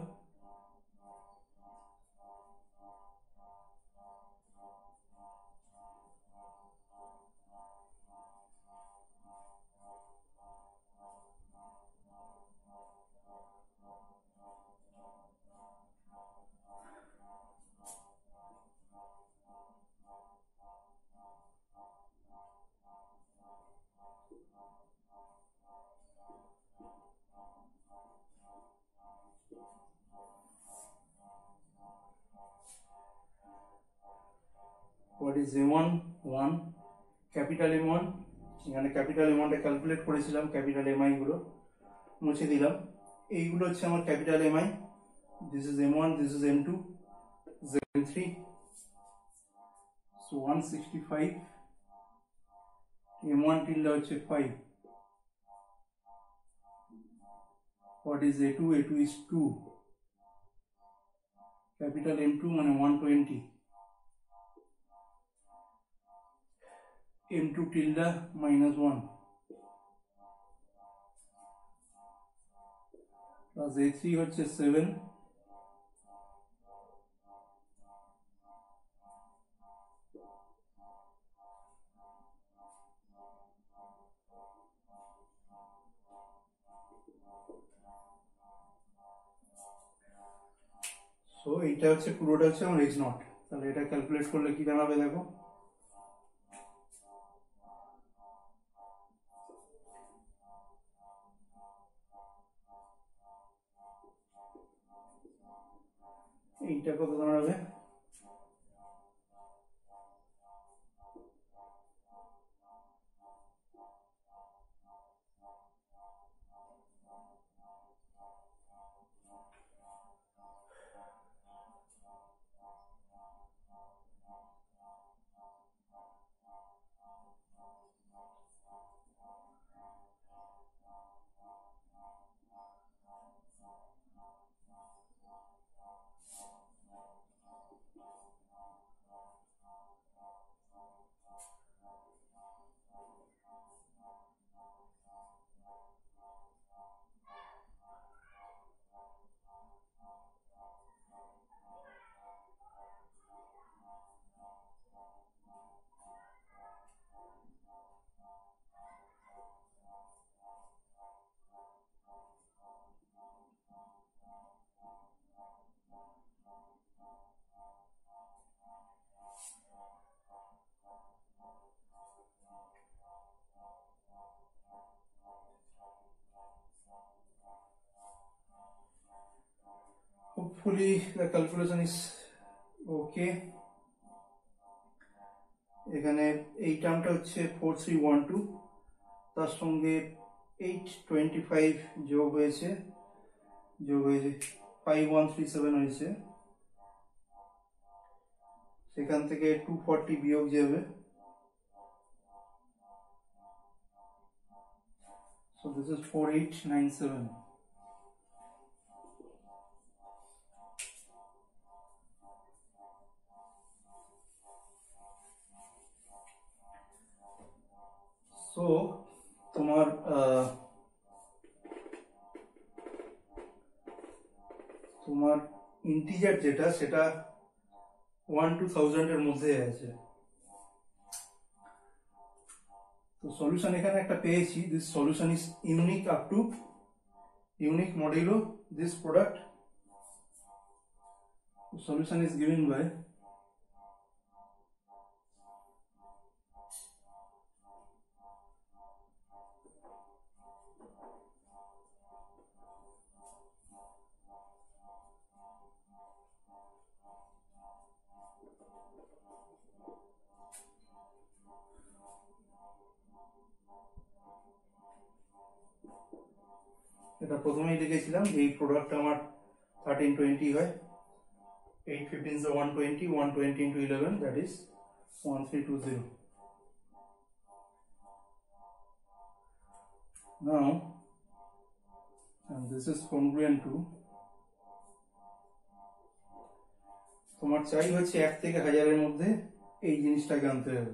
what is m1 1 capital m1। এখানে ক্যাপিটাল m1 টা ক্যালকুলেট করেছিলাম, ক্যাপিটাল mi গুলো মুছে দিলাম। এইগুলো হচ্ছে আমার capital mi, this is m1, this is m2, this is m3, so 165, m1 tilde হচ্ছে 5। what is a2 is 2, capital M2 মানে 120, M2 tilde -1 প্লাস A3 হচ্ছে 7, সো এইটা হচ্ছে পুরোটা হচ্ছে আমার x নট। তাহলে এটা ক্যালকুলেট করলে কি দাঁড়াবে দেখো, এইটা কত দাঁড়াবে, hopefully the calculation is okay. এখানে এই টার্মটা হচ্ছে 4312, তার সঙ্গে 825 যোগ হয়েছে 5137 হয়েছে, সেখান থেকে 240 বিয়োগ যাবে, so this is 4897. সো তোমার ইন্টিজার যেটা সেটা 1 to 1000 এর মধ্যে আছে। তো সলিউশন এখানে একটা পেয়েছি, this solution is unique up to unique modulo this product, solution is given by এটা প্রথমেই লিখেছিলাম, এই প্রোডাক্ট আমার 1320 হয়, 8 15 is 120, 120 into 11, that is 1320. Now, and this is congruent to, তোমার চাই হচ্ছে 1 থেকে 1000 এর মধ্যে এই জিনিসটাকে আনতে হবে।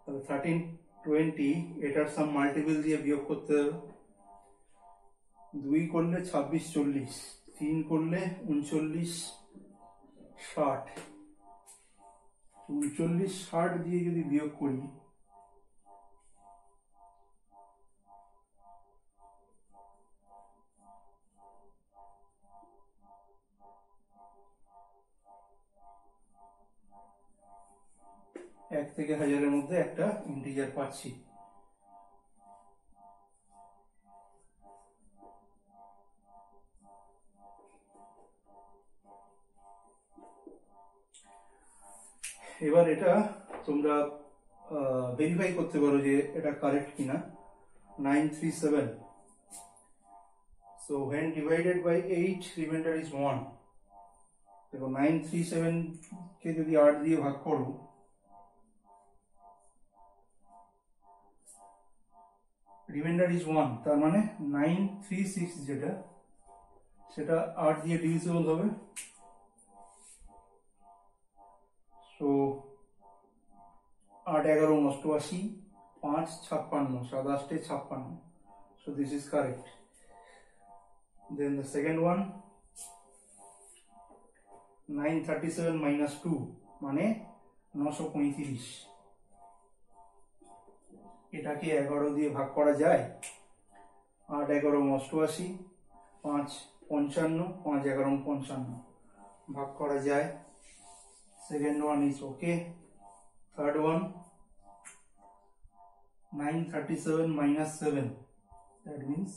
তাহলে 1320 এটার সাম মাল্টিপল দিয়ে বিয়োগ করতে হবে, 2 করলে 26 40, 3 করলে 39 60, 39 60 দিয়ে যদি বিয়োগ করি এক থেকে 1000 এর মধ্যে একটা ইন্টিজার পাচ্ছি। এবার এটা তোমরা ভেরিফাই করতে পারো যে এটা কারেক্ট কিনা। 937, so when divided by 8 remainder is 1, দেখো 937 কে যদি 8 দিয়ে ভাগ করো রিমাইন্ডার ইজ 1, তার মানে 936 যেটা সেটা 8 দিয়ে ডিভিজিবল হবে, so 8 11 88 5 56 7 8 56. So this is correct. Then the second one 937 minus 2 মানে 935. এটাকে 11 দিয়ে ভাগ করা যায়? 8 11 88, 5 55, 5 11 55 ভাগ করা যায়। Second one is okay. Third one 937 minus 7, that means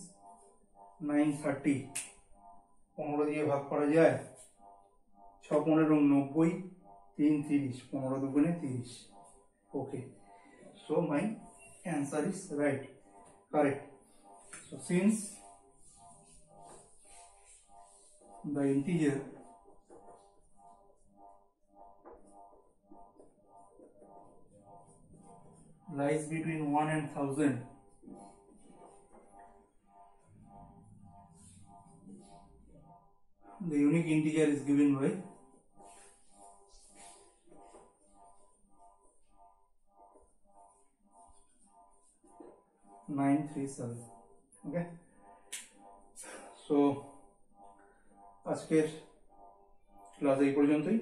930 15 দিয়ে ভাগ করা যায়? 6 15 90, 3 30, 15 দুগুণে 30. Okay, so my answer is right, correct. So since the integer lies between 1 and 1000, the unique integer is given by 937. Okay, so আজকের class এই পর্যন্তই।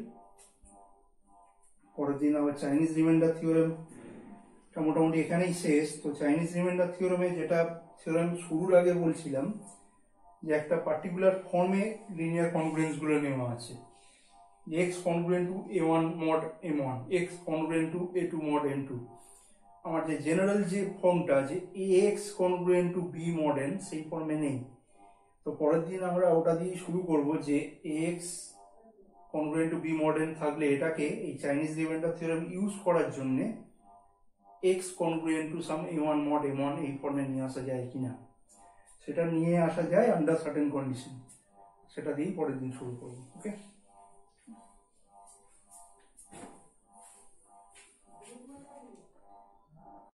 পরের দিন আবার চাইনিজ রিমাইন্ডার থিওরেম মোটামুটি এখানেই শেষ। তো চাইনিজ রিমাইন্ডার থিওরেমে যেটা থিওরেম শুরুর আগে বলছিলাম যে একটা পার্টিকুলার ফর্মে লিনিয়ার কনগ্রুয়েন্স গুলো নেওয়া আছে, x congruent to a1 mod m1, x congruent to a2 mod m2। আমার যে জেনারেল যে ফর্মটা যে ax congruent to b mod n সেই ফর্মে নেই। তো পরের দিন আমরা ওটা দিয়ে শুরু করব যে ax congruent to b mod n থাকলে এটাকে এই চাইনিজ রিমাইন্ডার থিওরেম ইউজ করার জন্য x congruent to some a1 mod m1 এই ফর্মে নিয়ে আসা যায় কিনা, সেটা নিয়ে আসা যায় আন্ডার সার্টেন কন্ডিশন, সেটা দিয়েই পরের দিন শুরু করব। ওকে।